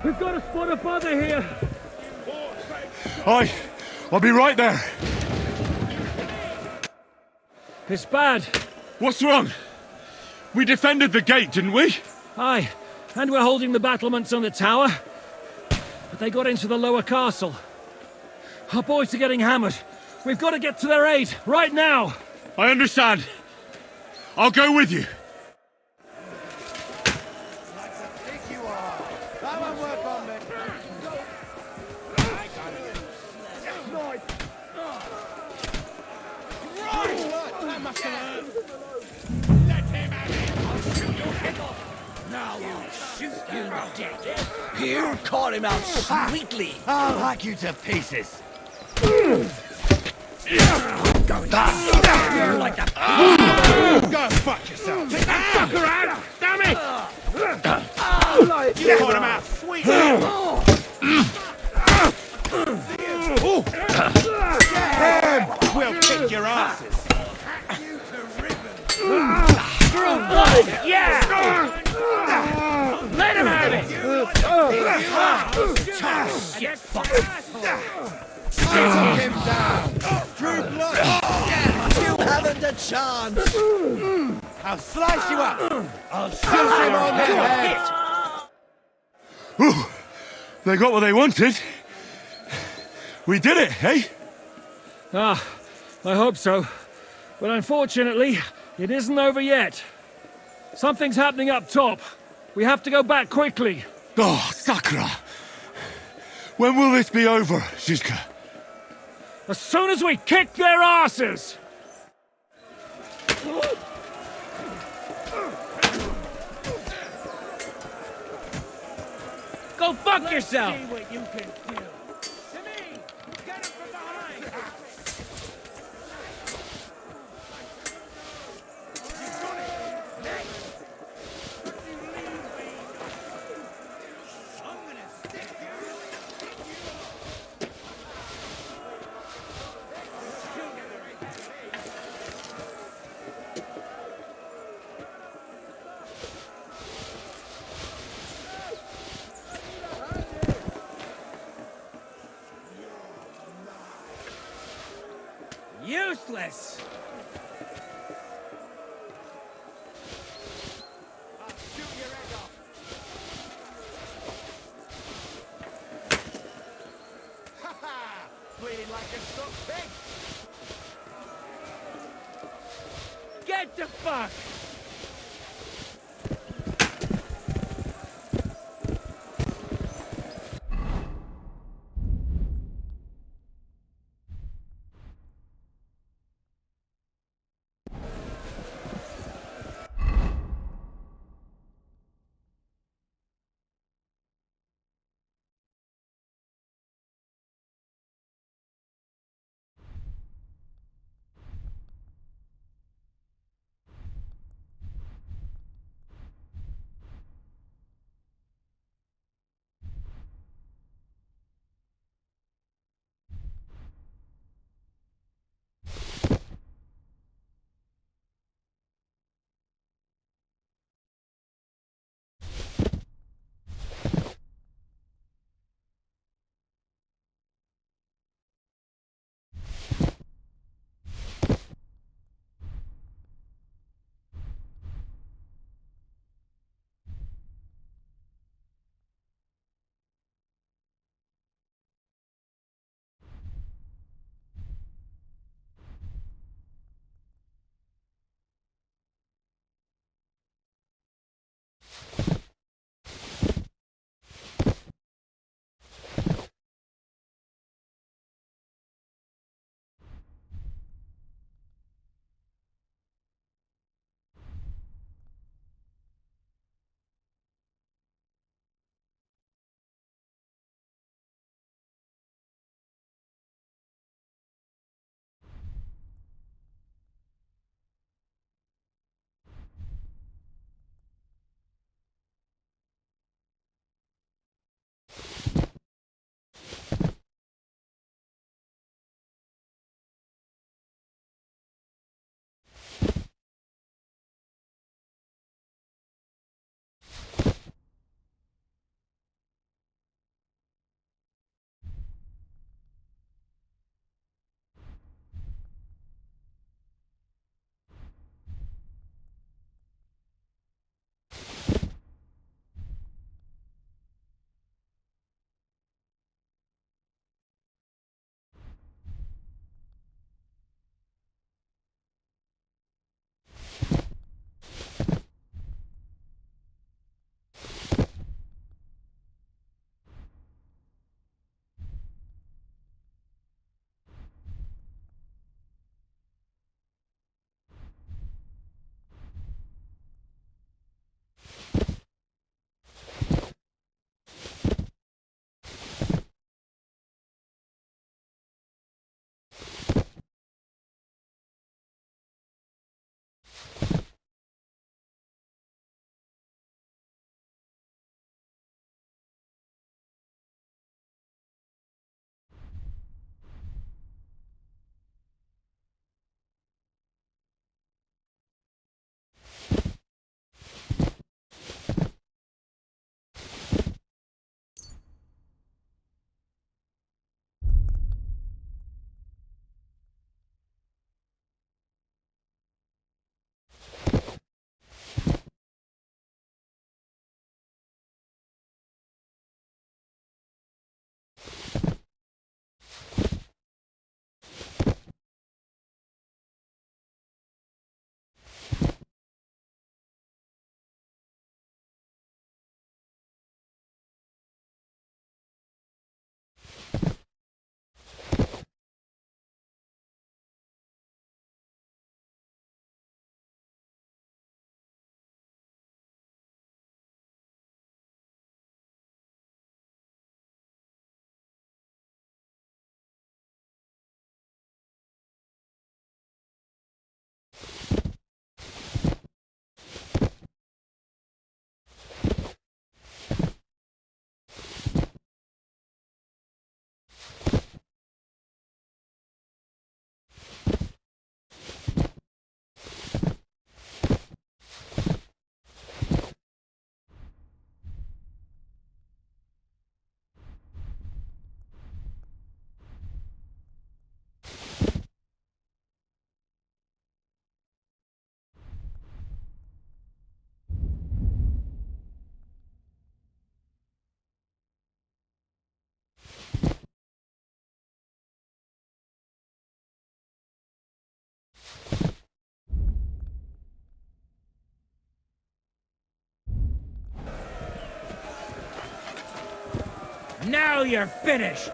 We've got a spot of butter here! Aye, I'll be right there. It's bad. What's wrong? We defended the gate, didn't we? Aye, and we're holding the battlements on the tower. But they got into the lower castle. Our boys are getting hammered. We've got to get to their aid, right now! I understand. I'll go with you. You caught him out sweetly. I'll hack you to pieces. You're like that. Go fuck yourself. Take that fucker out! Damn it! You caught him out sweetly. We'll kick your asses. Yeah! Let him have it! Shit, fuck. Take him down. Drew blood. You haven't a chance. I'll slice you up. I'll shoot him on the head. Ooh, they got what they wanted. We did it, eh? Ah, I hope so. But unfortunately, it isn't over yet. Something's happening up top. We have to go back quickly. Oh, Sakura! When will this be over, Zizka? As soon as we kick their asses! Go fuck yourself! Useless! Bleeding like a stuck pig. Get the fuck! Now you're finished!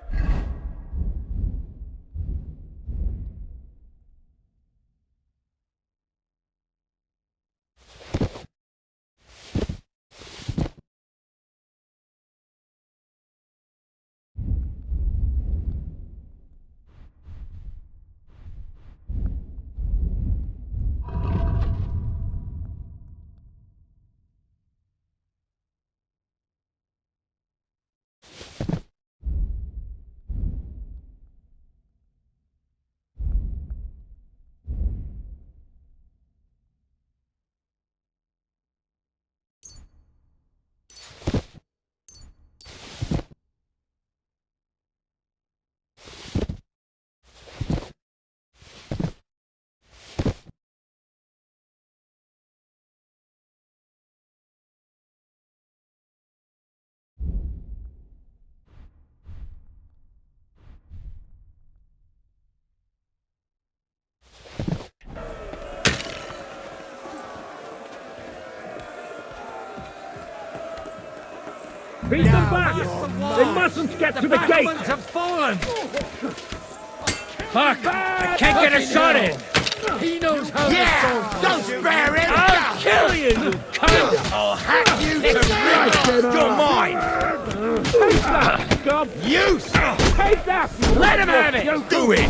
Beat them back! They mustn't get to the gate! The have fallen! Fuck! I can't get a shot in! He knows how Yeah! Don't spare him! I'll kill you, you cunt! I'll hack you to ribbons! You're mine! Take that, scum! You! Take that! Let him have it! You do it!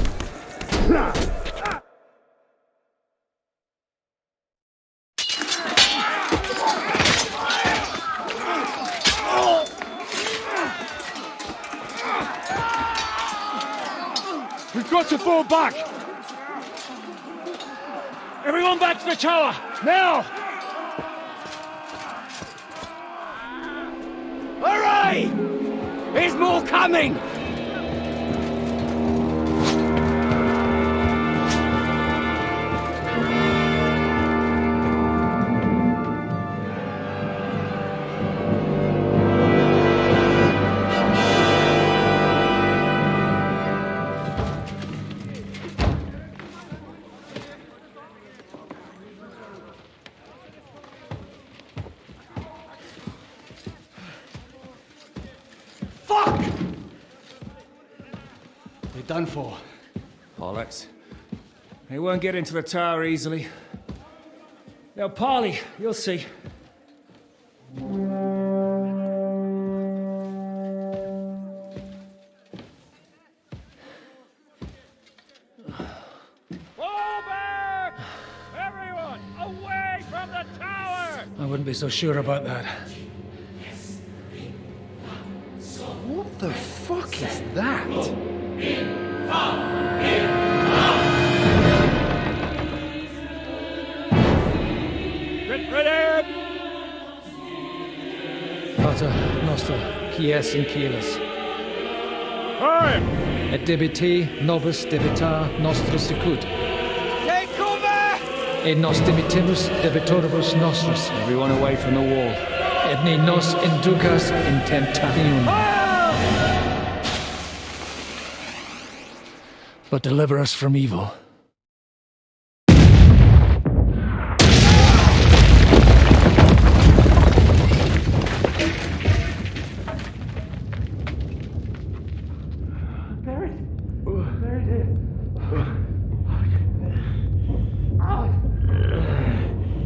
We've got to fall back! Everyone back to the tower! Now! Hurry! There's more coming! Done for. Bollocks. They won't get into the tower easily. Now, parley, you'll see. Fall back! Everyone, away from the tower! I wouldn't be so sure about that. What the fuck is that? Get ready! Pater Noster, Quies in Kielis. Time! Et debiti nobis debitar nostris sicut. Take cover! Et nos debitibus debitoribus nostris. Everyone away from the wall. Et ne nos inducas in temptationem. But deliver us from evil.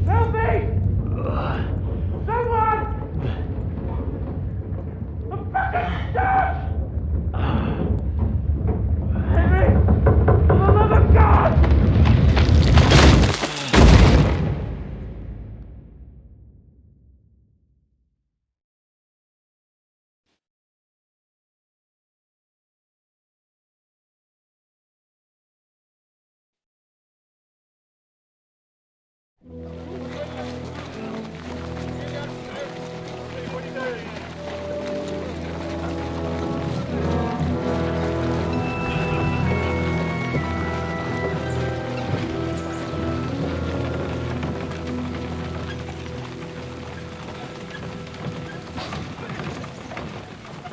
Help me! Someone! I'm fucking stuck!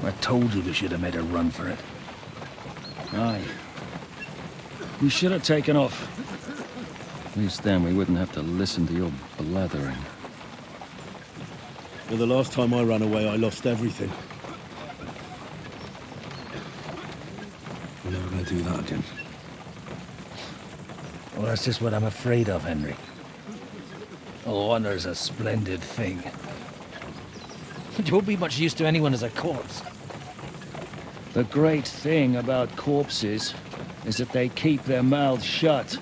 I told you we should have made a run for it. Aye. We should have taken off. At least then we wouldn't have to listen to your blathering. Well, the last time I ran away, I lost everything. to do that again. Well, that's just what I'm afraid of, Henry. Honor's a splendid thing. It won't be much use to anyone as a corpse. The great thing about corpses is that they keep their mouths shut.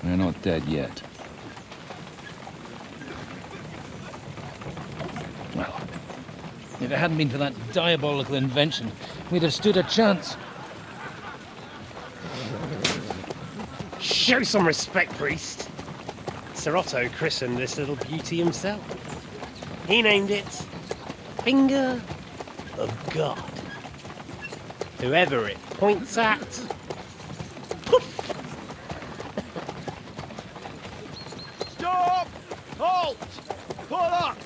They're not dead yet. Well, if it hadn't been for that diabolical invention, we'd have stood a chance. Show some respect, priest. Sir Otto christened this little beauty himself. He named it Finger of God. Whoever it points at, poof! Stop! Halt! Pull up!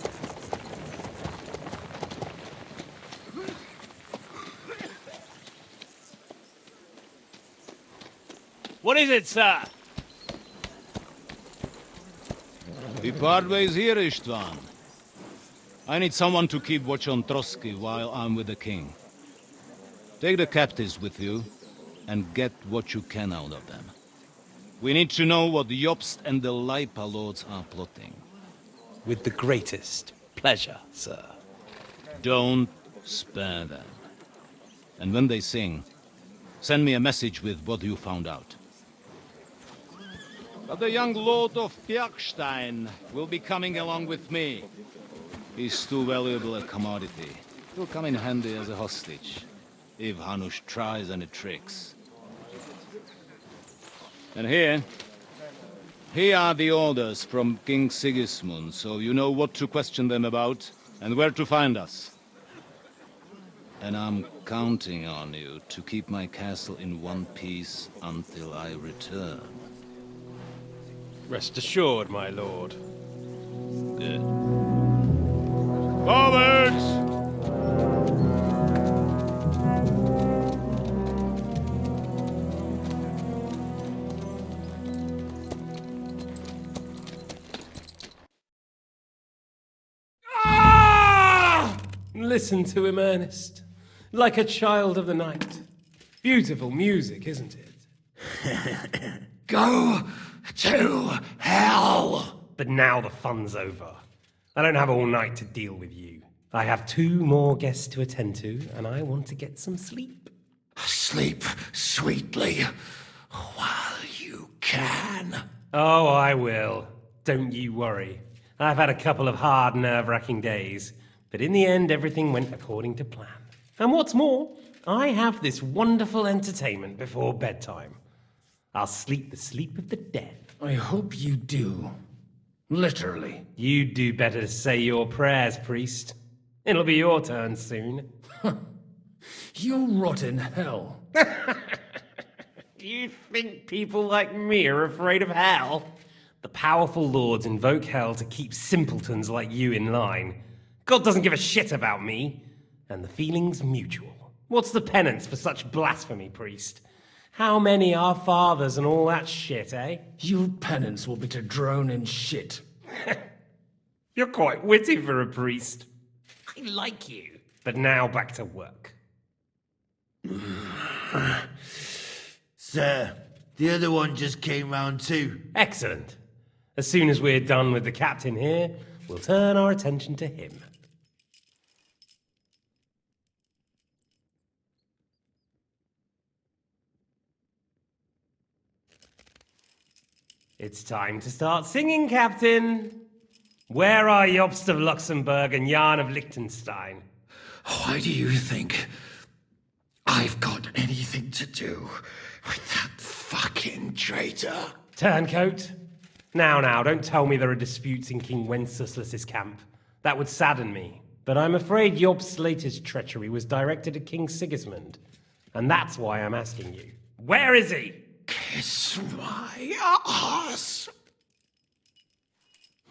What is it, sir? We part ways here, Istvan. I need someone to keep watch on Trotsky while I'm with the king. Take the captives with you, and get what you can out of them. We need to know what the Jobst and the Leipa lords are plotting. With the greatest pleasure, sir. Don't spare them. And when they sing, send me a message with what you found out. But the young lord of Bjergstein will be coming along with me. He's too valuable a commodity. He'll come in handy as a hostage, if Hanush tries any tricks. And here are the orders from King Sigismund, so you know what to question them about, and where to find us. And I'm counting on you to keep my castle in one piece until I return. Rest assured, my lord. Good. Forwards! Listen to him, Ernest. Like a child of the night. Beautiful music, isn't it? Go to hell! But now the fun's over. I don't have all night to deal with you. I have 2 more guests to attend to, and I want to get some sleep. Sleep sweetly while you can. Oh, I will. Don't you worry. I've had a couple of hard, nerve-wracking days, but in the end, everything went according to plan. And what's more, I have this wonderful entertainment before bedtime. I'll sleep the sleep of the dead. I hope you do. Literally. You'd do better to say your prayers, priest. It'll be your turn soon. You'll rot in hell. Do you think people like me are afraid of hell? The powerful lords invoke hell to keep simpletons like you in line. God doesn't give a shit about me. And the feeling's mutual. What's the penance for such blasphemy, priest? How many are fathers and all that shit, eh? Your penance will be to drown in shit. You're quite witty for a priest. I like you. But now back to work. Sir, the other one just came round too. Excellent. As soon as we're done with the captain here, we'll turn our attention to him. It's time to start singing, Captain. Where are Jobst of Luxembourg and Jan of Liechtenstein? Why do you think I've got anything to do with that fucking traitor? Turncoat. Now, don't tell me there are disputes in King Wenceslas's camp. That would sadden me. But I'm afraid Jobst's latest treachery was directed at King Sigismund. And that's why I'm asking you. Where is he? Kiss my ass.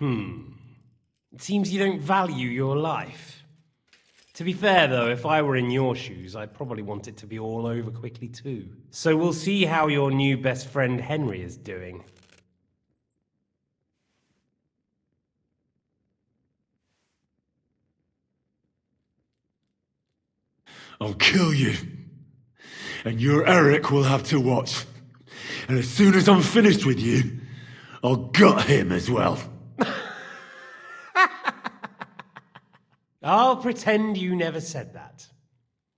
It seems you don't value your life. To be fair, though, if I were in your shoes, I'd probably want it to be all over quickly, too. So we'll see how your new best friend Henry is doing. I'll kill you. And your Eric will have to watch. And as soon as I'm finished with you, I'll gut him as well. I'll pretend you never said that.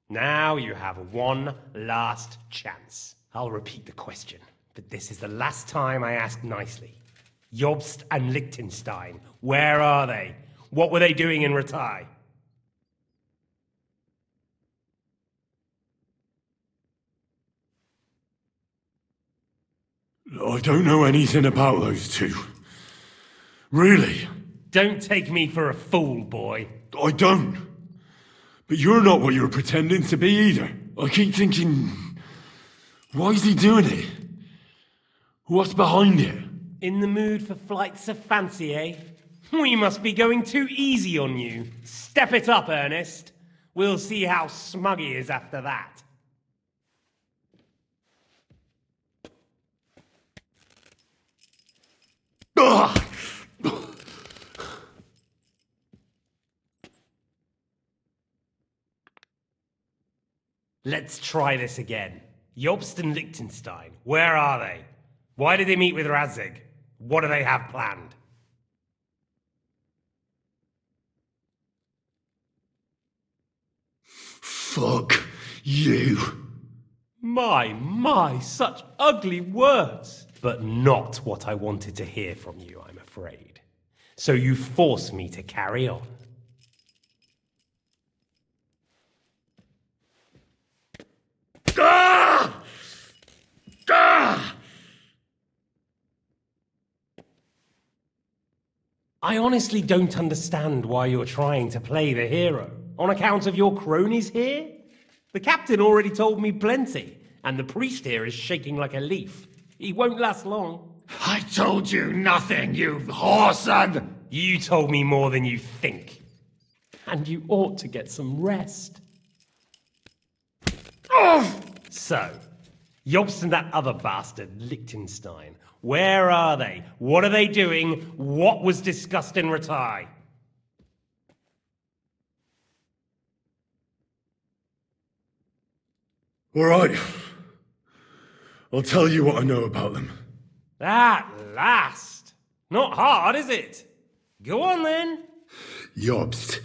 Now you have one last chance. I'll repeat the question, but this is the last time I ask nicely. Jobst and Liechtenstein, where are they? What were they doing in Ratai? I don't know anything about those two. Really? Don't take me for a fool, boy. I don't. But you're not what you're pretending to be either. I keep thinking, why is he doing it? What's behind it? In the mood for flights of fancy, eh? We must be going too easy on you. Step it up, Ernest. We'll see how smug he is after that. Let's try this again. Jobst and Liechtenstein, where are they? Why did they meet with Radzig? What do they have planned? Fuck you. My, such ugly words. But not what I wanted to hear from you, I'm afraid. So you force me to carry on. Ah! Ah! I honestly don't understand why you're trying to play the hero. On account of your cronies here? The captain already told me plenty, and the priest here is shaking like a leaf. He won't last long. I told you nothing, you whoreson! You told me more than you think. And you ought to get some rest. Oh! So, Jobst and that other bastard, Liechtenstein, where are they? What are they doing? What was discussed in Ratai? All right. I'll tell you what I know about them. At last! Not hard, is it? Go on then. Jobst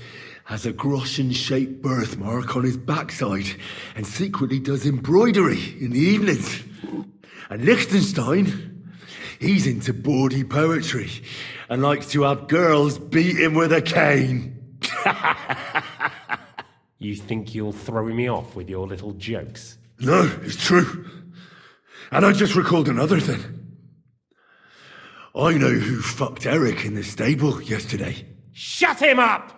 has a Groschen-shaped birthmark on his backside and secretly does embroidery in the evenings. And Liechtenstein, he's into bawdy poetry and likes to have girls beat him with a cane. You think you'll throw me off with your little jokes? No, it's true. And I just recalled another thing. I know who fucked Eric in the stable yesterday. Shut him up!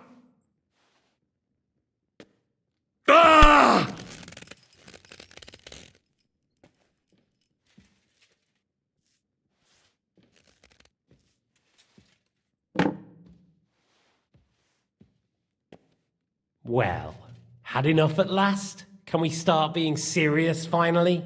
Ah! Well, had enough at last? Can we start being serious finally?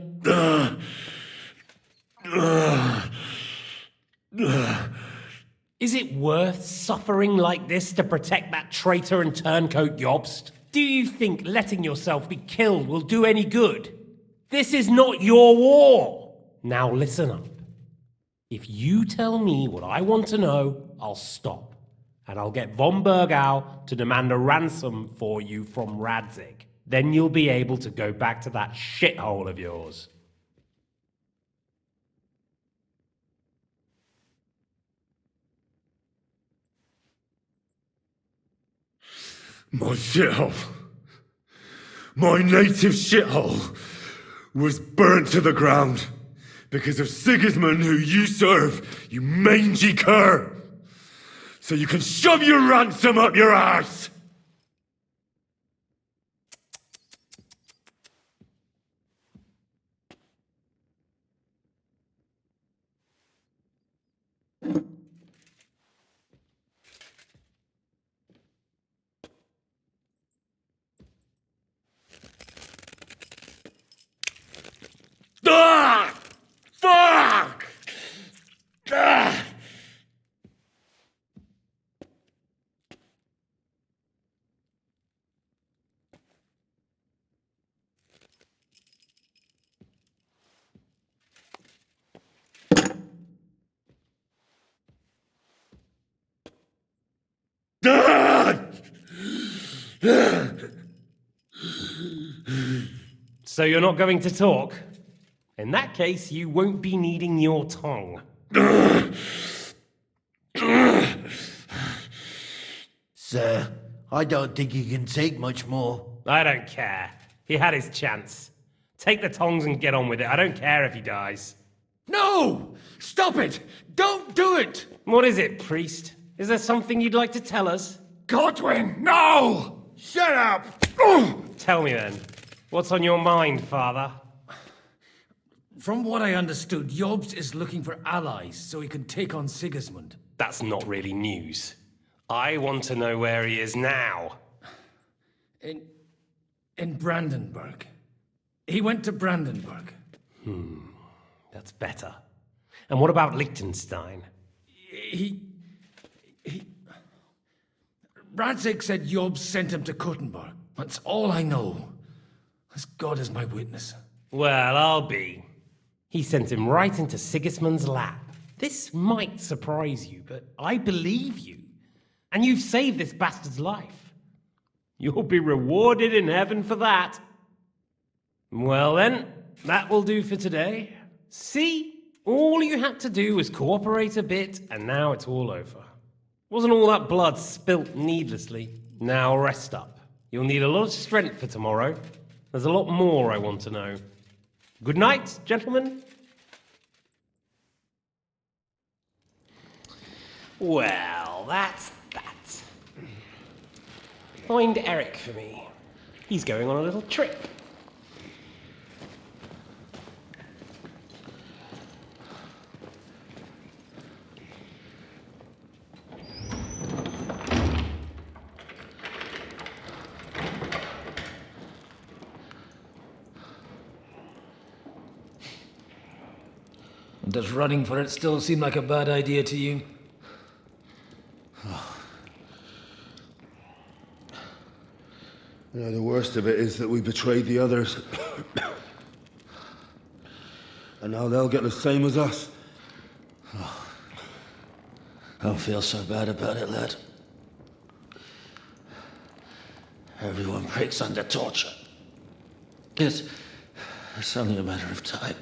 Is it worth suffering like this to protect that traitor and turncoat Jobst? Do you think letting yourself be killed will do any good? This is not your war! Now listen up. If you tell me what I want to know, I'll stop. And I'll get von Bergau to demand a ransom for you from Radzig. Then you'll be able to go back to that shithole of yours. My shithole, my native shithole, was burnt to the ground because of Sigismund, who you serve, you mangy cur. So you can shove your ransom up your arse. Ah! Fuck! Ah! So you're not going to talk? In that case, you won't be needing your tongue. Sir, I don't think he can take much more. I don't care. He had his chance. Take the tongs and get on with it. I don't care if he dies. No! Stop it! Don't do it! What is it, priest? Is there something you'd like to tell us? Godwin, no! Shut up! Tell me then. What's on your mind, father? From what I understood, Jobs is looking for allies so he can take on Sigismund. That's not really news. I want to know where he is now. In Brandenburg. He went to Brandenburg. That's better. And what about Liechtenstein? Radzig said Jobs sent him to Kuttenberg. That's all I know. As God is my witness. Well, I'll be. He sent him right into Sigismund's lap. This might surprise you, but I believe you. And you've saved this bastard's life. You'll be rewarded in heaven for that. Well then, that will do for today. See? All you had to do was cooperate a bit, and now it's all over. Wasn't all that blood spilt needlessly. Now rest up. You'll need a lot of strength for tomorrow. There's a lot more I want to know. Good night, gentlemen. Well, that's that. Find Eric for me. He's going on a little trip. Does running for it still seem like a bad idea to you? You know, the worst of it is that we betrayed the others. And now they'll get the same as us. Don't feel so bad about it, lad. Everyone breaks under torture. It's only a matter of time.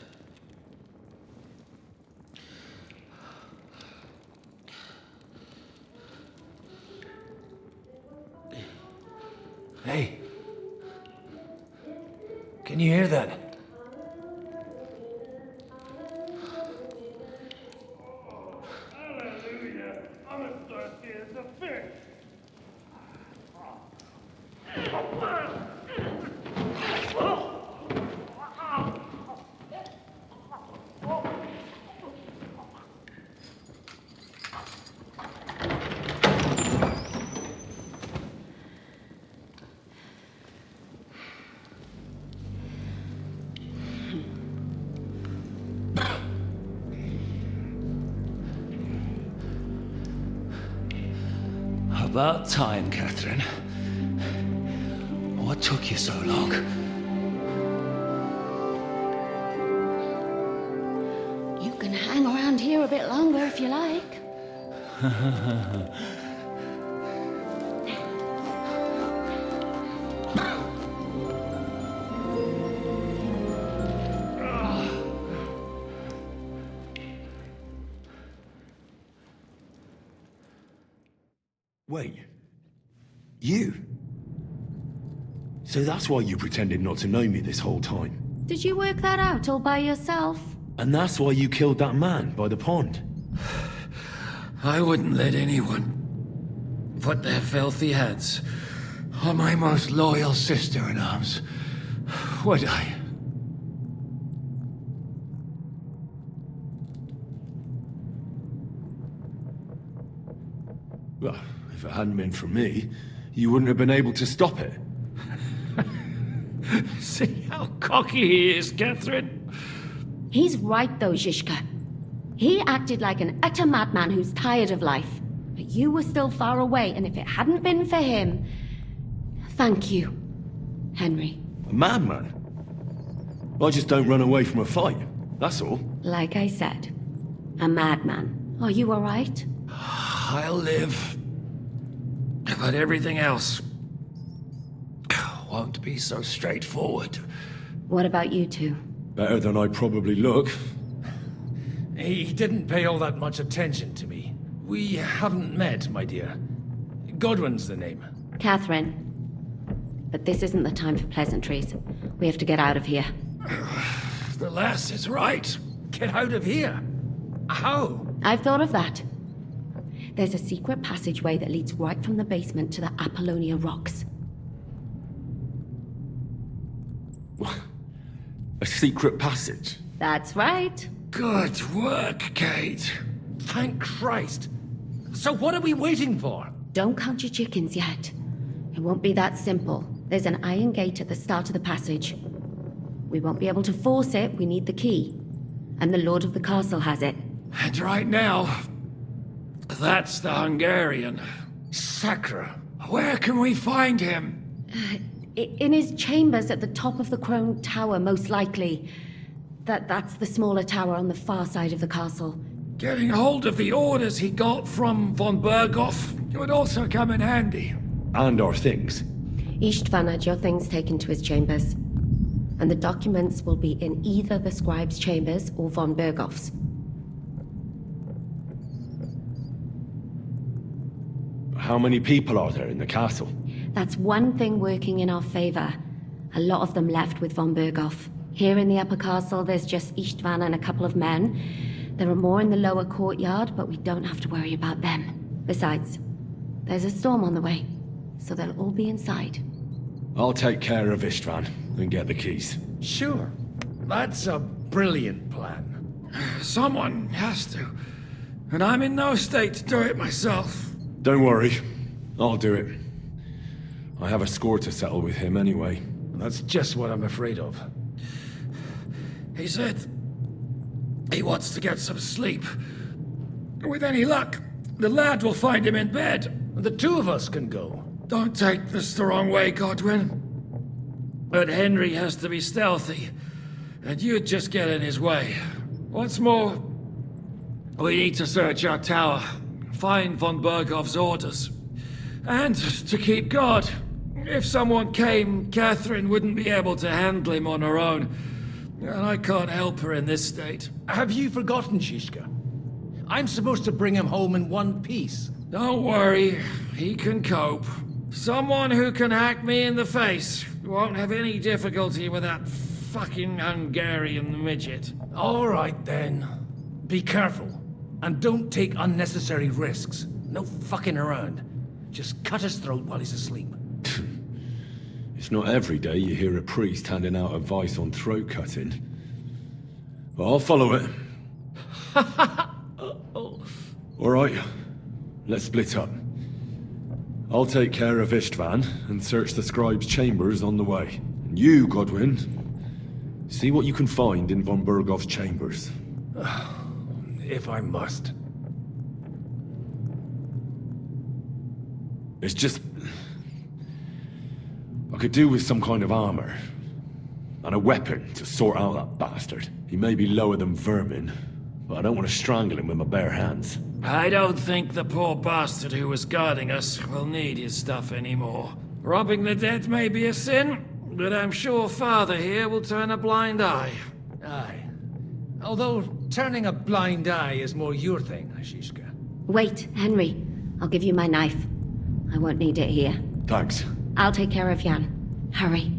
Hey. Can you hear that? Hallelujah. I'm as thirsty as a fish. About time, Catherine. What took you so long? You can hang around here a bit longer if you like. Wait. You? So that's why you pretended not to know me this whole time? Did you work that out all by yourself? And that's why you killed that man by the pond? I wouldn't let anyone put their filthy heads on my most loyal sister-in-arms, would I? Well, if it hadn't been for me, you wouldn't have been able to stop it. See how cocky he is, Catherine? He's right though, Zizka. He acted like an utter madman who's tired of life. But you were still far away, and if it hadn't been for him... Thank you, Henry. A madman? I just don't run away from a fight, that's all. Like I said, a madman. Are you alright? I'll live. But everything else won't be so straightforward. What about you two? Better than I probably look. He didn't pay all that much attention to me. We haven't met, my dear. Godwin's the name. Catherine. But this isn't the time for pleasantries. We have to get out of here. The lass is right. Get out of here. How? I've thought of that. There's a secret passageway that leads right from the basement to the Apollonia Rocks. A secret passage? That's right. Good work, Kate. Thank Christ. So what are we waiting for? Don't count your chickens yet. It won't be that simple. There's an iron gate at the start of the passage. We won't be able to force it. We need the key. And the Lord of the Castle has it. And right now, that's the Hungarian. Sacra. Where can we find him? In his chambers at the top of the Crone Tower, most likely. That's the smaller tower on the far side of the castle. Getting hold of the orders he got from von Berghoff would also come in handy. And our things. Istvan had your things taken to his chambers. And the documents will be in either the scribe's chambers or von Berghoff's. How many people are there in the castle? That's one thing working in our favor. A lot of them left with von Berghoff. Here in the upper castle, there's just Istvan and a couple of men. There are more in the lower courtyard, but we don't have to worry about them. Besides, there's a storm on the way, so they'll all be inside. I'll take care of Istvan and get the keys. Sure. That's a brilliant plan. Someone has to. And I'm in no state to do it myself. Don't worry. I'll do it. I have a score to settle with him anyway. That's just what I'm afraid of. He said he wants to get some sleep. With any luck, the lad will find him in bed. The two of us can go. Don't take this the wrong way, Godwin. But Henry has to be stealthy, and you'd just get in his way. What's more, we need to search our tower, find von Berghoff's orders, and to keep guard. If someone came, Catherine wouldn't be able to handle him on her own, and I can't help her in this state. Have you forgotten, Shishka? I'm supposed to bring him home in one piece. Don't worry, he can cope. Someone who can hack me in the face won't have any difficulty with that fucking Hungarian midget. All right, then. Be careful, and don't take unnecessary risks. No fucking around. Just cut his throat while he's asleep. It's not every day you hear a priest handing out advice on throat cutting. But I'll follow it. All right, let's split up. I'll take care of Istvan and search the scribe's chambers on the way. And you, Godwin, see what you can find in von Berghoff's chambers. If I must. It's just... I could do with some kind of armor. And a weapon to sort out that bastard. He may be lower than vermin, but I don't want to strangle him with my bare hands. I don't think the poor bastard who was guarding us will need his stuff anymore. Robbing the dead may be a sin, but I'm sure Father here will turn a blind eye. Aye. Although turning a blind eye is more your thing, Ashishka. Wait, Henry. I'll give you my knife. I won't need it here. Thanks. I'll take care of Jan. Hurry.